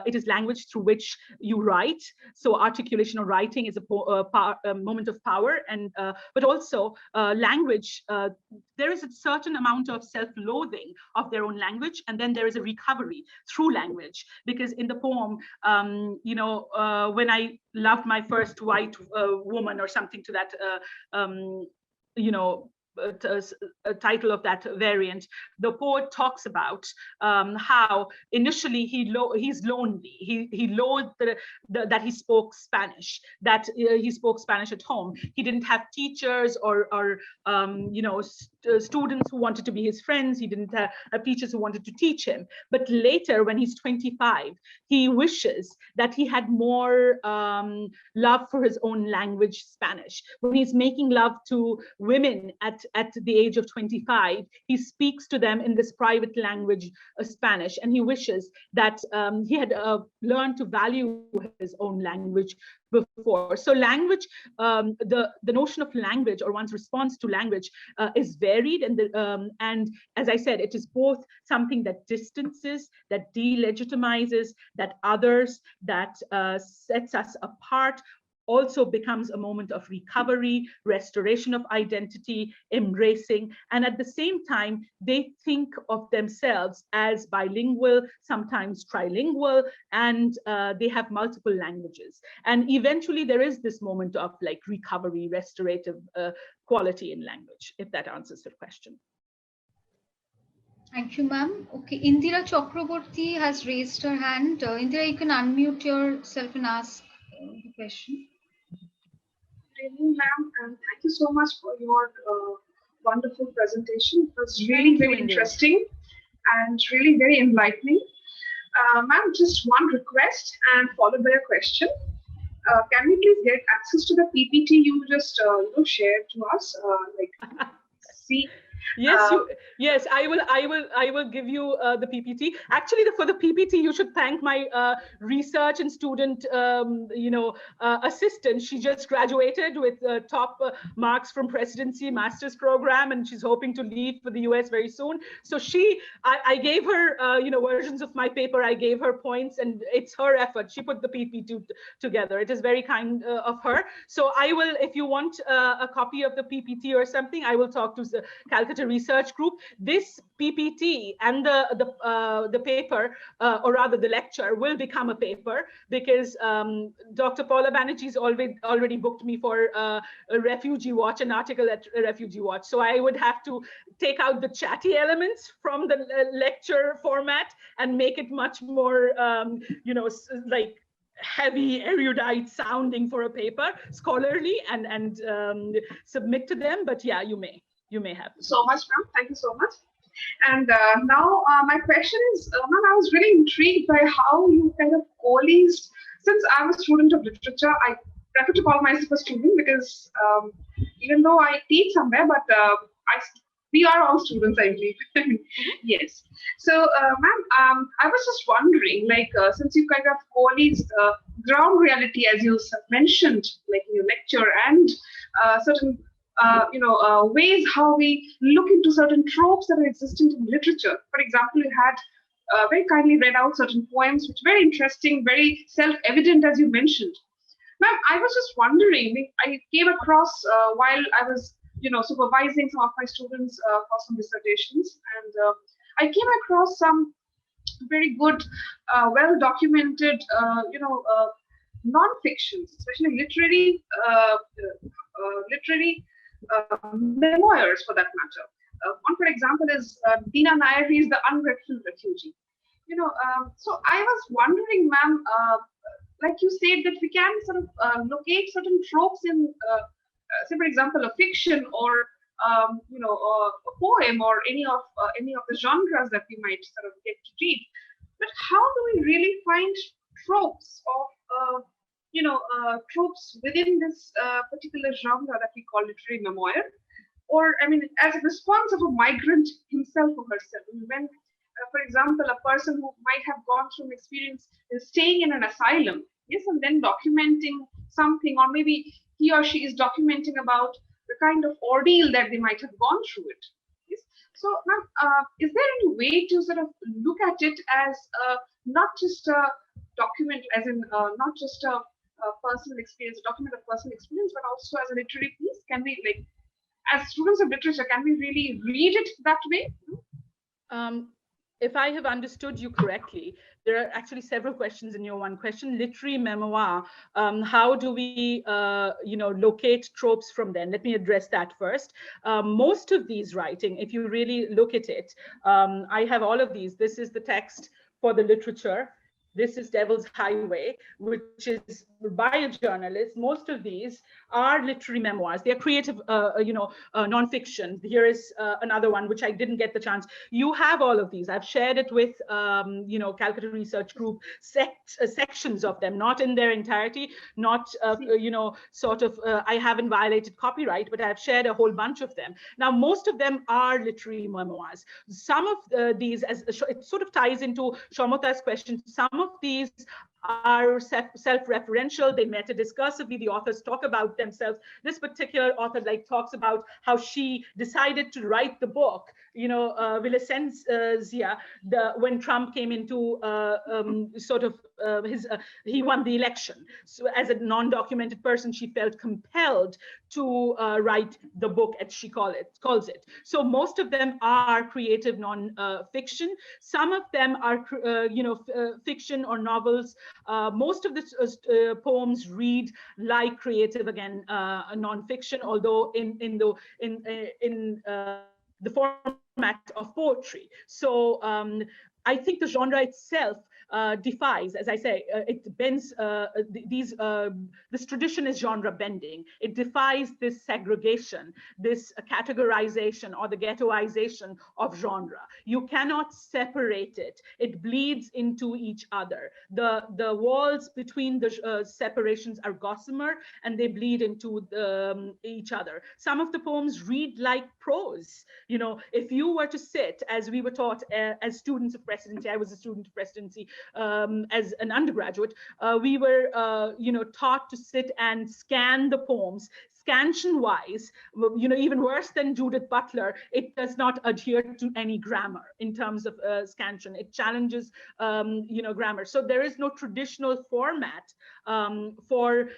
It is language through which you write. So articulation or writing is a moment of power, and but also language. There is a certain amount of self-loathing of their own language, and then there is a recovery through language. Because in the poem, when I loved my first white woman, or something to that, a title of that variant, the poet talks about how initially he's lonely. He loathed that he spoke Spanish, that he spoke Spanish at home. He didn't have teachers or students who wanted to be his friends. He didn't have teachers who wanted to teach him. But later, when he's 25, he wishes that he had more love for his own language, Spanish. When he's making love to women at the age of 25, he speaks to them in this private language, Spanish, and he wishes that he had learned to value his own language before. So language, the notion of language or one's response to language is varied, and as I said, it is both something that distances, that delegitimizes, that others, that sets us apart, also becomes a moment of recovery, restoration of identity, embracing, and at the same time, they think of themselves as bilingual, sometimes trilingual, and they have multiple languages. And eventually there is this moment of like recovery, restorative quality in language, if that answers your question.
Thank you, ma'am. Okay, Indira Chakraborty has raised her hand. Indira, you can unmute yourself and ask the question.
Good evening, ma'am, and thank you so much for your wonderful presentation. It was really very interesting and really very enlightening. Ma'am, just one request and followed by a question. Can we please get access to the PPT you just shared to us? See.
Yes, yes, I will give you the PPT. Actually, for the PPT, you should thank my research and student, assistant. She just graduated with top marks from Presidency Master's Program, and she's hoping to leave for the US very soon. So I gave her, versions of my paper. I gave her points, and it's her effort. She put the PPT together. It is very kind of her. So I will, if you want a copy of the PPT or something, I will talk to the Calcutta Faculty Research Group, this PPT and the paper, or rather the lecture, will become a paper, because Dr. Purna Banerjee's already booked me for a Refugee Watch, an article at Refugee Watch. So I would have to take out the chatty elements from the lecture format and make it much more, like heavy, erudite sounding for a paper, scholarly, and submit to them. But yeah, you may have.
So much, ma'am. Thank you so much. And now my question is, ma'am, I was really intrigued by how you kind of coalesced. Since I'm a student of literature, I prefer to call myself a student, because even though I teach somewhere, but we are all students, I believe. Yes. So, ma'am, I was just wondering, like, since you kind of coalesced ground reality, as you mentioned, like in your lecture, and certain ways how we look into certain tropes that are existent in literature. For example, you had very kindly read out certain poems, which are very interesting, very self-evident, as you mentioned. Ma'am, I was just wondering, I came across while I was, supervising some of my students for some dissertations, and I came across some very good, well-documented, non-fictions, especially literary memoirs, for that matter. One, for example, is Dina Nairi's The Ungrateful Refugee. So I was wondering, ma'am, like you said, that we can sort of locate certain tropes in, say, for example, a fiction, or a poem, or any of the genres that we might sort of get to read. But how do we really find tropes of tropes within this particular genre that we call literary memoir? Or, I mean, as a response of a migrant himself or herself. When, for example, a person who might have gone through an experience is staying in an asylum, yes, and then documenting something, or maybe he or she is documenting about the kind of ordeal that they might have gone through it. Yes? So, ma'am, is there any way to sort of look at it as not just a document, as in not just a personal experience, a document of personal experience, but also as a literary piece? Can we, like, as students of literature, can we really read it that way?
If I have understood you correctly, there are actually several questions in your one question. Literary memoir, how do we locate tropes from them? Let me address that first. Most of these writing, if you really look at it, I have all of these. This is the text for the literature. This is Devil's Highway, which is by a journalist. Most of these are literary memoirs. They are creative, nonfiction. Here is another one, which I didn't get the chance. You have all of these. I've shared it with, Calcutta Research Group, sections of them, not in their entirety, not, I haven't violated copyright, but I've shared a whole bunch of them. Now, most of them are literary memoirs. Some of these, as it sort of ties into Shomota's question, some of these are self-referential. They meta-discursively. The authors talk about themselves. This particular author talks about how she decided to write the book, Villasencia, when Trump came into he won the election. So as a non-documented person, she felt compelled to write the book, as she calls it. So most of them are creative non-fiction. Some of them are, fiction or novels. Most of the poems read like creative, again, non-fiction, although in the format of poetry. So I think the genre itself defies, as I say, it bends, this tradition is genre bending. It defies this segregation, this categorization, or the ghettoization of genre. You cannot separate it. It bleeds into each other. The walls between the separations are gossamer, and they bleed into each other. Some of the poems read like prose. If you were to sit, as we were taught as students of presidency, I was a student of presidency as an undergraduate, we were taught to sit and scan the poems. Scansion-wise, even worse than Judith Butler, it does not adhere to any grammar in terms of scansion. It challenges, grammar. So there is no traditional format for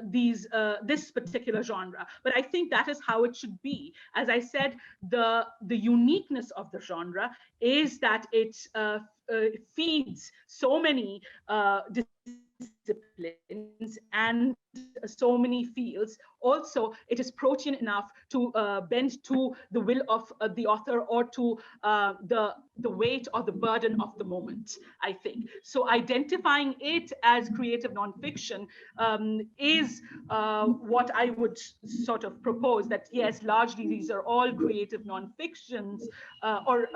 this particular genre. But I think that is how it should be. As I said, the uniqueness of the genre is that it feeds so many disciplines and so many fields. Also, it is protean enough to bend to the will of the author or to the weight or the burden of the moment, I think. So identifying it as creative nonfiction is what I would sort of propose, that yes, largely these are all creative nonfictions, or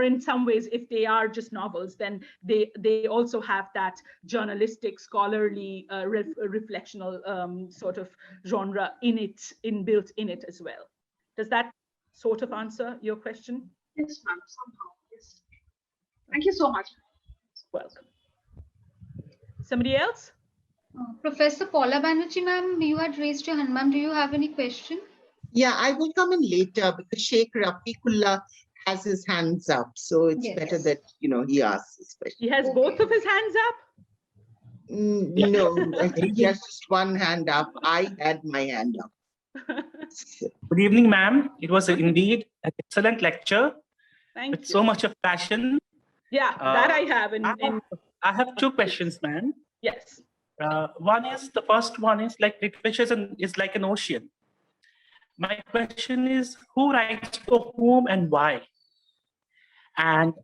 in some ways, if they are just novels, then they also have that journalistic, scholarly, reflectional sort of genre built in it as well. Does that sort of answer your question?
Yes, ma'am, somehow, yes. Thank you so much.
Welcome. Somebody else?
Professor Paula Banerjee, ma'am, you had raised your hand. Ma'am, do you have any question?
Yeah, I will come in later because Sheikh Rafiqullah has his hands up. So it's better that, he asks his question.
He has both of his hands up?
No, I think he has just one hand up. I had my hand up.
Good evening, ma'am. It was indeed an excellent lecture.
Thank
with
you.
So much of passion.
Yeah, that I have.
I have two questions, ma'am.
Yes.
The first one is like literature is like an ocean. My question is, who writes for whom and why? And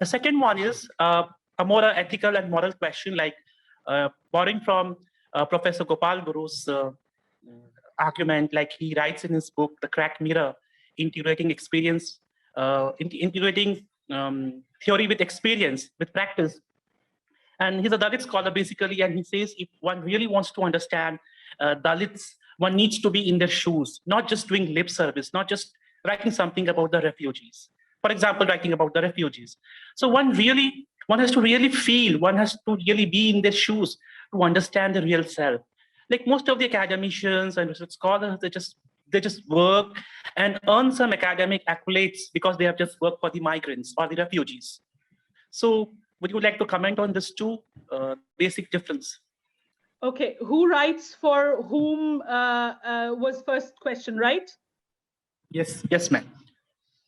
the second one is a more ethical and moral question, like borrowing from Professor Gopal Guru's argument, like he writes in his book, The Cracked Mirror, integrating experience, integrating theory with experience, with practice. And he's a Dalit scholar, basically, and he says if one really wants to understand Dalits, one needs to be in their shoes, not just doing lip service, not just writing something about the refugees. For example, writing about the refugees. So one has to really feel, one has to really be in their shoes to understand the real self. Like most of the academicians and research scholars, they just work and earn some academic accolades because they have just worked for the migrants or the refugees. So would you like to comment on this too, basic difference?
Okay, who writes for whom was first question, right?
Yes, ma'am.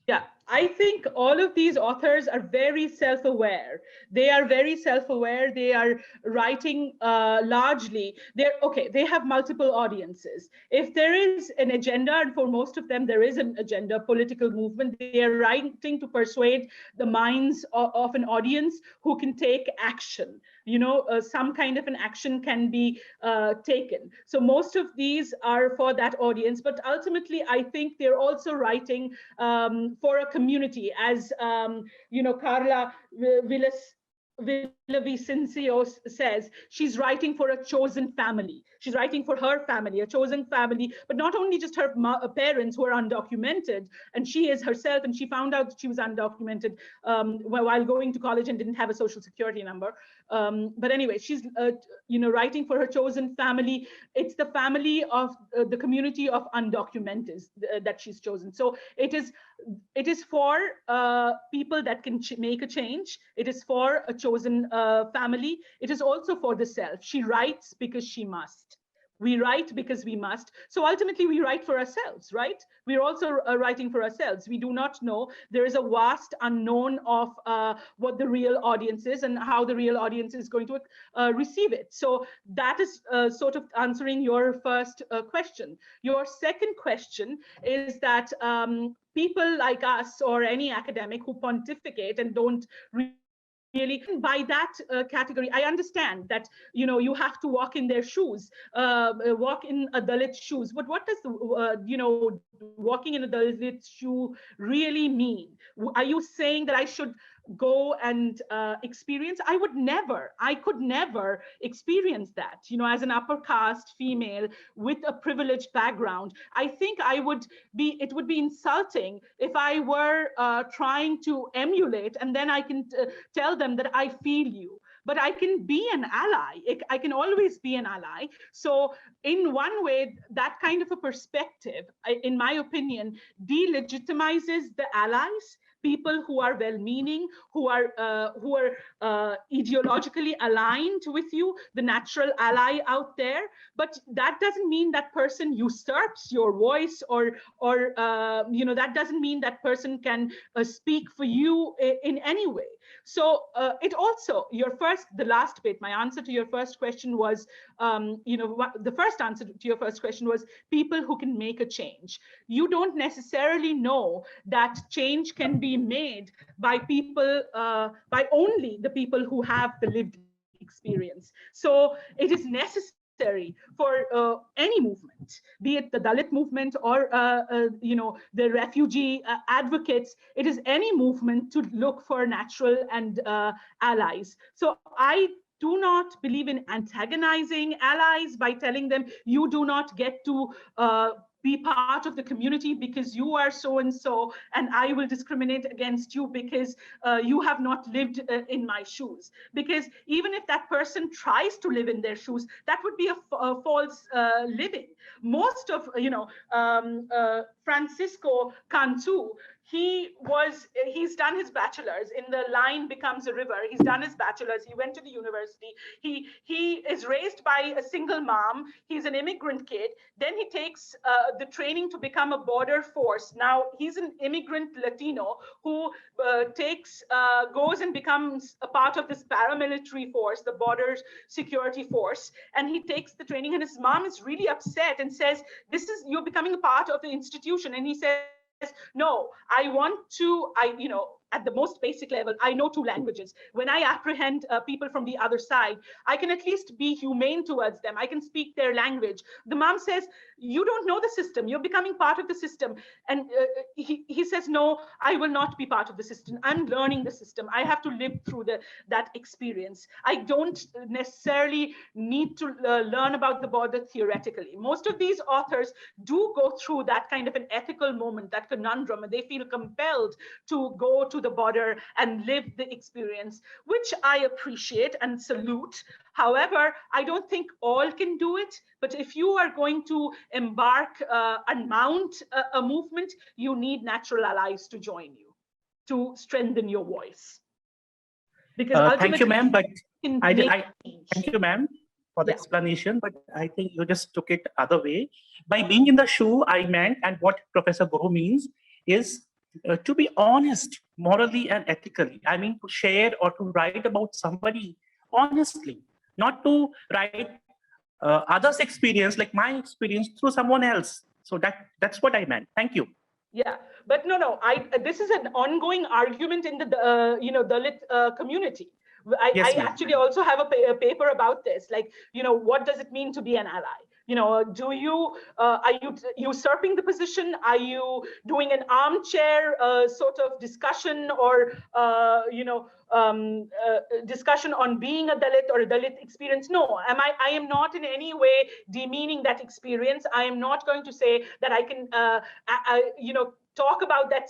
Yeah, I think all of these authors are very self-aware. They are very self-aware. They are writing largely. They have multiple audiences. If there is an agenda, and for most of them there is an agenda, political movement, they are writing to persuade the minds of an audience who can take action. Some kind of an action can be taken. So most of these are for that audience, but ultimately I think they're also writing for a community, as Carla Villavicencio says. She's writing for a chosen family. She's writing for her family, a chosen family, but not only just her parents who are undocumented, and she is herself, and she found out that she was undocumented while going to college and didn't have a social security number. But anyway, she's writing for her chosen family. It's the family of the community of undocumented that she's chosen. So it is for people that can make a change. It is for a chosen family. It is also for the self. She writes because she must. We write because we must. So ultimately we write for ourselves, right? We're also writing for ourselves. We do not know. There is a vast unknown of what the real audience is and how the real audience is going to receive it. So that is sort of answering your first question. Your second question is that people like us or any academic who pontificate and don't really by that category. I understand that you have to walk in their shoes, walk in a Dalit shoes. But what does walking in a Dalit shoe really mean? Are you saying that I should go and experience? I could never experience that. As an upper caste female with a privileged background, I think it would be insulting if I were trying to emulate, and then I can tell them that I feel you. But I can be an ally. I can always be an ally. So in one way, that kind of a perspective, in my opinion, delegitimizes the allies, people who are well-meaning, who are ideologically aligned with you, the natural ally out there. But that doesn't mean that person usurps your voice, or that doesn't mean that person can speak for you in any way. So it also, the last bit, my answer to your first question was, the first answer to your first question was people who can make a change. You don't necessarily know that change can be made by people, by only the people who have the lived experience. So it is necessary for any movement, be it the Dalit movement or the refugee advocates. It is any movement to look for natural and allies. So I do not believe in antagonizing allies by telling them you do not get to be part of the community because you are so and so, and I will discriminate against you because you have not lived in my shoes. Because even if that person tries to live in their shoes, that would be a false living. Most of Francisco Cantu, he's done his bachelor's in The Line Becomes a River. He's done his bachelor's. He went to the university. He is raised by a single mom. He's an immigrant kid. Then he takes the training to become a border force. Now he's an immigrant Latino who goes and becomes a part of this paramilitary force, the border security force. And he takes the training, and his mom is really upset and says, you're becoming a part of the institution. And he says, no, I want to, at the most basic level, I know 2 languages. When I apprehend people from the other side, I can at least be humane towards them. I can speak their language. The mom says, you don't know the system. You're becoming part of the system. And he says, no, I will not be part of the system. I'm learning the system. I have to live through that experience. I don't necessarily need to learn about the border theoretically. Most of these authors do go through that kind of an ethical moment, that conundrum, and they feel compelled to go to the border and live the experience, which I appreciate and salute. However, I don't think all can do it. But if you are going to embark and mount a movement, you need natural allies to join you, to strengthen your voice. Because ultimately,
thank you, ma'am. But
thank
you, ma'am, for the explanation. But I think you just took it other way. By being in the shoe, I meant, and what Professor Guru means is to be honest, morally and ethically. I mean, to share or to write about somebody honestly, not to write others' experience, like my experience, through someone else. So that's what I meant. Thank you.
Yeah, but no. This is an ongoing argument in the Dalit community. I actually also have a paper about this. Like, what does it mean to be an ally? Are you usurping the position? Are you doing an armchair sort of discussion, or discussion on being a Dalit or a Dalit experience? No, I am not in any way demeaning that experience. I am not going to say that I can, talk about that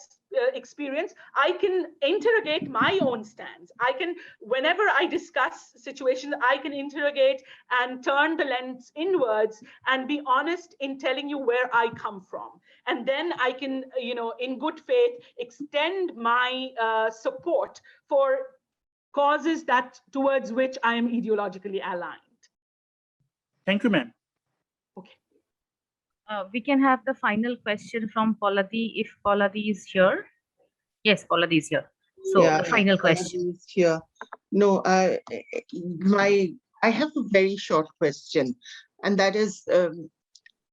experience. I can interrogate my own stance. I can, whenever I discuss situations, I can interrogate and turn the lens inwards and be honest in telling you where I come from. And then I can, in good faith, extend my support for causes towards which I am ideologically aligned.
Thank you, ma'am.
Okay.
We can have the final question from Poladi, if Poladi is here. Yes, Poladi is here. So the final question.
Is here. No, I have a very short question, and that is,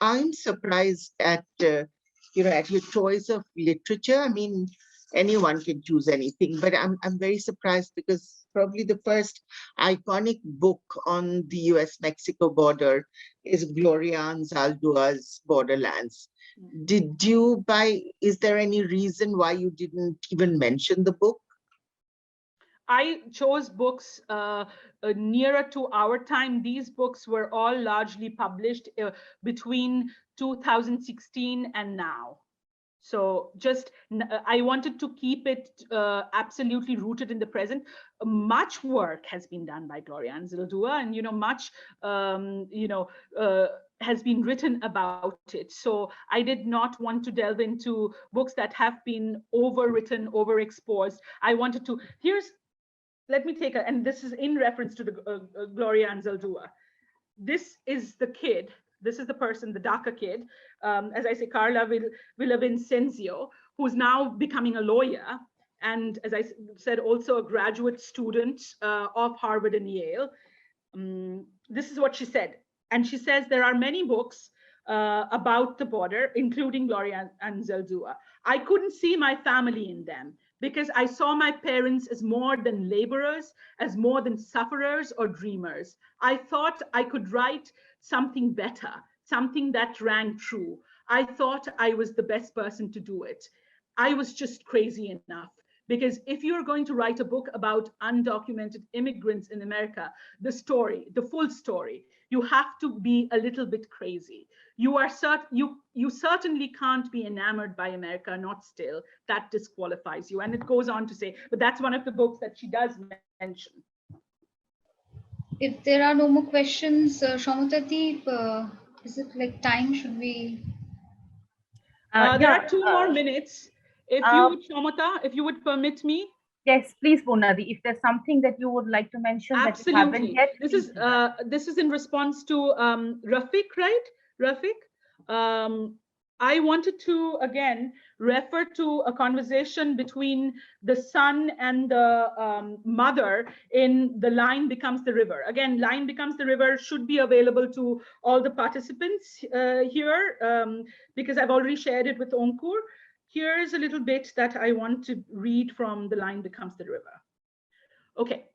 I'm surprised at at your choice of literature. I mean, anyone can choose anything, but I'm very surprised because probably the first iconic book on the US-Mexico border is Gloria Anzaldua's Borderlands. Is there any reason why you didn't even mention the book?
I chose books nearer to our time. These books were all largely published between 2016 and now. So I wanted to keep it absolutely rooted in the present. Much work has been done by Gloria Anzaldúa, and much has been written about it. So I did not want to delve into books that have been overwritten, overexposed. I wanted to, let me take and this is in reference to the Gloria Anzaldúa. This is the kid, this is the person, the DACA kid, as I say, Carla Villavicencio, who's now becoming a lawyer. And as I said, also a graduate student of Harvard and Yale. This is what she said. And she says, there are many books about the border, including Gloria Anzaldúa. I couldn't see my family in them because I saw my parents as more than laborers, as more than sufferers or dreamers. I thought I could write something better, something that rang true. I thought I was the best person to do it. I was just crazy enough. Because if you're going to write a book about undocumented immigrants in America, the story, the full story, you have to be a little bit crazy. You certainly can't be enamored by America, not still. That disqualifies you. And it goes on to say, but that's one of the books that she does mention.
If there are no more questions, Shamatati, is it like time? Should we?
There are 2 more minutes. If you would, Shamata, if you would permit me.
Yes, please, Purnadi, if there's something that you would like to mention.
Absolutely.
That you haven't yet.
This is in response to Rafiq, right? Rafiq. I wanted to, again, refer to a conversation between the son and the mother in The Line Becomes the River. Again, Line Becomes the River should be available to all the participants here because I've already shared it with Onkur. Here's a little bit that I want to read from The Line Becomes the River. Okay,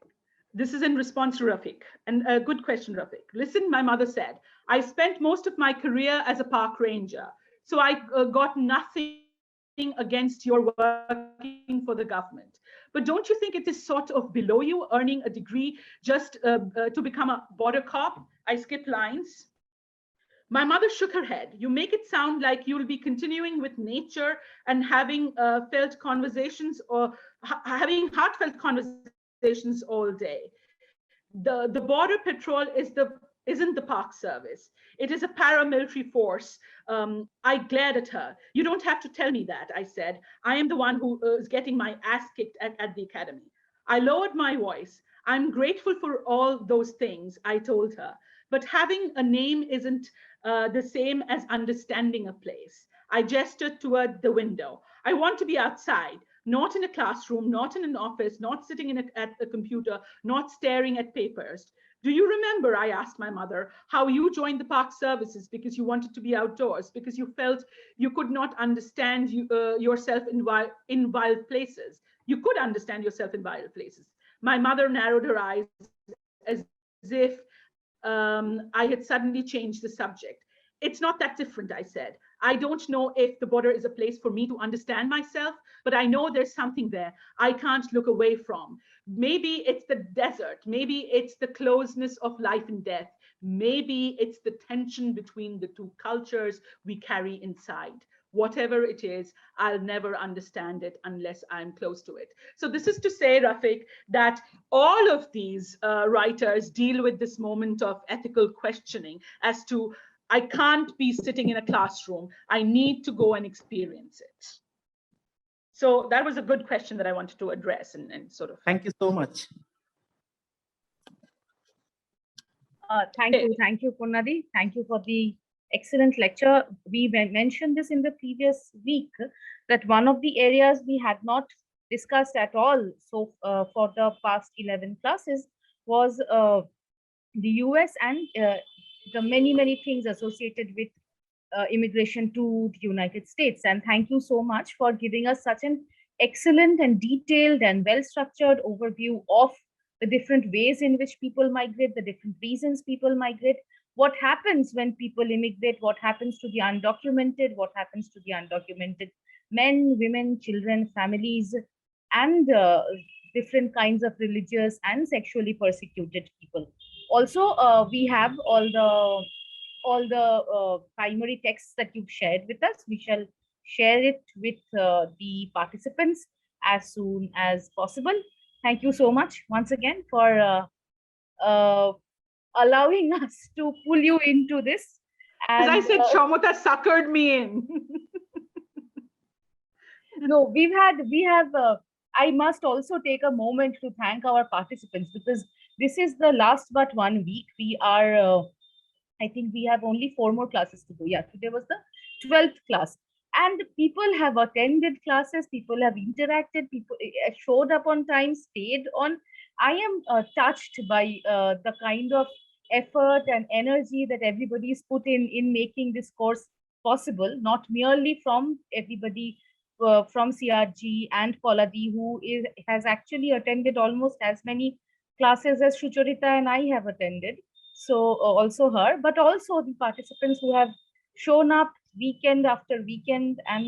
this is in response to Rafiq. And a good question, Rafiq. Listen, my mother said, I spent most of my career as a park ranger. So I got nothing against your working for the government. But don't you think it is sort of below you earning a degree just to become a border cop? I skipped lines. My mother shook her head. You make it sound like you'll be continuing with nature and having felt conversations or having heartfelt conversations all day. The border patrol isn't the park service. It is a paramilitary force. I glared at her. You don't have to tell me that, I said. I am the one who is getting my ass kicked at the academy. I lowered my voice. I'm grateful for all those things, I told her. But having a name isn't the same as understanding a place. I gestured toward the window. I want to be outside, not in a classroom, not in an office, not sitting at a computer, not staring at papers. Do you remember, I asked my mother, how you joined the park services because you wanted to be outdoors, because you felt you could not understand yourself in wild places? You could understand yourself in wild places. My mother narrowed her eyes as if I had suddenly changed the subject. It's not that different, I said. I don't know if the border is a place for me to understand myself, but I know there's something there I can't look away from. Maybe it's the desert. Maybe it's the closeness of life and death. Maybe it's the tension between the two cultures we carry inside. Whatever it is, I'll never understand it unless I'm close to it. So this is to say, Rafiq, that all of these writers deal with this moment of ethical questioning as to, I can't be sitting in a classroom. I need to go and experience it. So that was a good question that I wanted to address and sort of.
Thank you so much.
Thank you, Purnadi. Thank you for the excellent lecture. We mentioned this in the previous week that one of the areas we had not discussed at all so for the past 11 classes was the US and the many things associated with immigration to the United States. And thank you so much for giving us such an excellent and detailed and well-structured overview of the different ways in which people migrate, the different reasons people migrate, what happens when people immigrate, what happens to the undocumented, what happens to the undocumented men, women, children, families, and different kinds of religious and sexually persecuted people. Also, we have all the primary texts that you've shared with us. We shall share it with the participants as soon as possible. Thank you so much once again for allowing us to pull you into this
As I said, Chaumota suckered me in.
No, I must also take a moment to thank our participants, because this is the last but 1 week. We are, I think we have only 4 more classes to go. Yeah, today was the 12th class. And people have attended classes, people have interacted, people showed up on time, stayed on. I am touched by the kind of effort and energy that everybody's put in making this course possible, not merely from everybody from CRG and Poladi, who has actually attended almost as many classes as Shucharita and I have attended. So also her, but also the participants who have shown up weekend after weekend and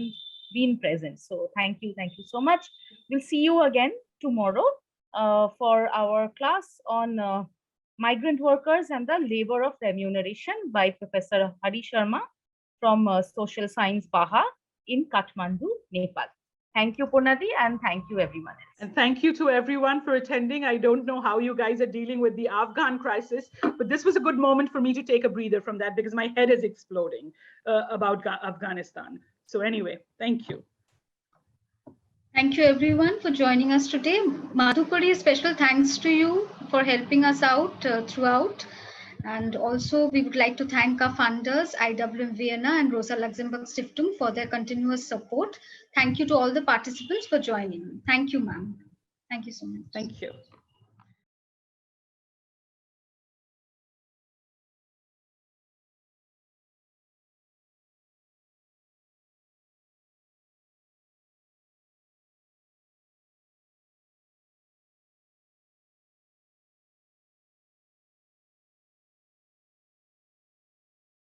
been present. So thank you so much. We'll see you again tomorrow for our class on migrant workers and the labor of remuneration by Professor Hari Sharma from Social Science Baha in Kathmandu, Nepal. Thank you, Purnadi, and thank you, everyone else.
And thank you to everyone for attending. I don't know how you guys are dealing with the Afghan crisis, but this was a good moment for me to take a breather from that, because my head is exploding about Afghanistan. So anyway, thank you.
Thank you, everyone, for joining us today. Madhukari, special thanks to you for helping us out throughout. And also, we would like to thank our funders, IWM Vienna and Rosa Luxemburg Stiftung, for their continuous support. Thank you to all the participants for joining. Thank you, ma'am. Thank you so much.
Thank you.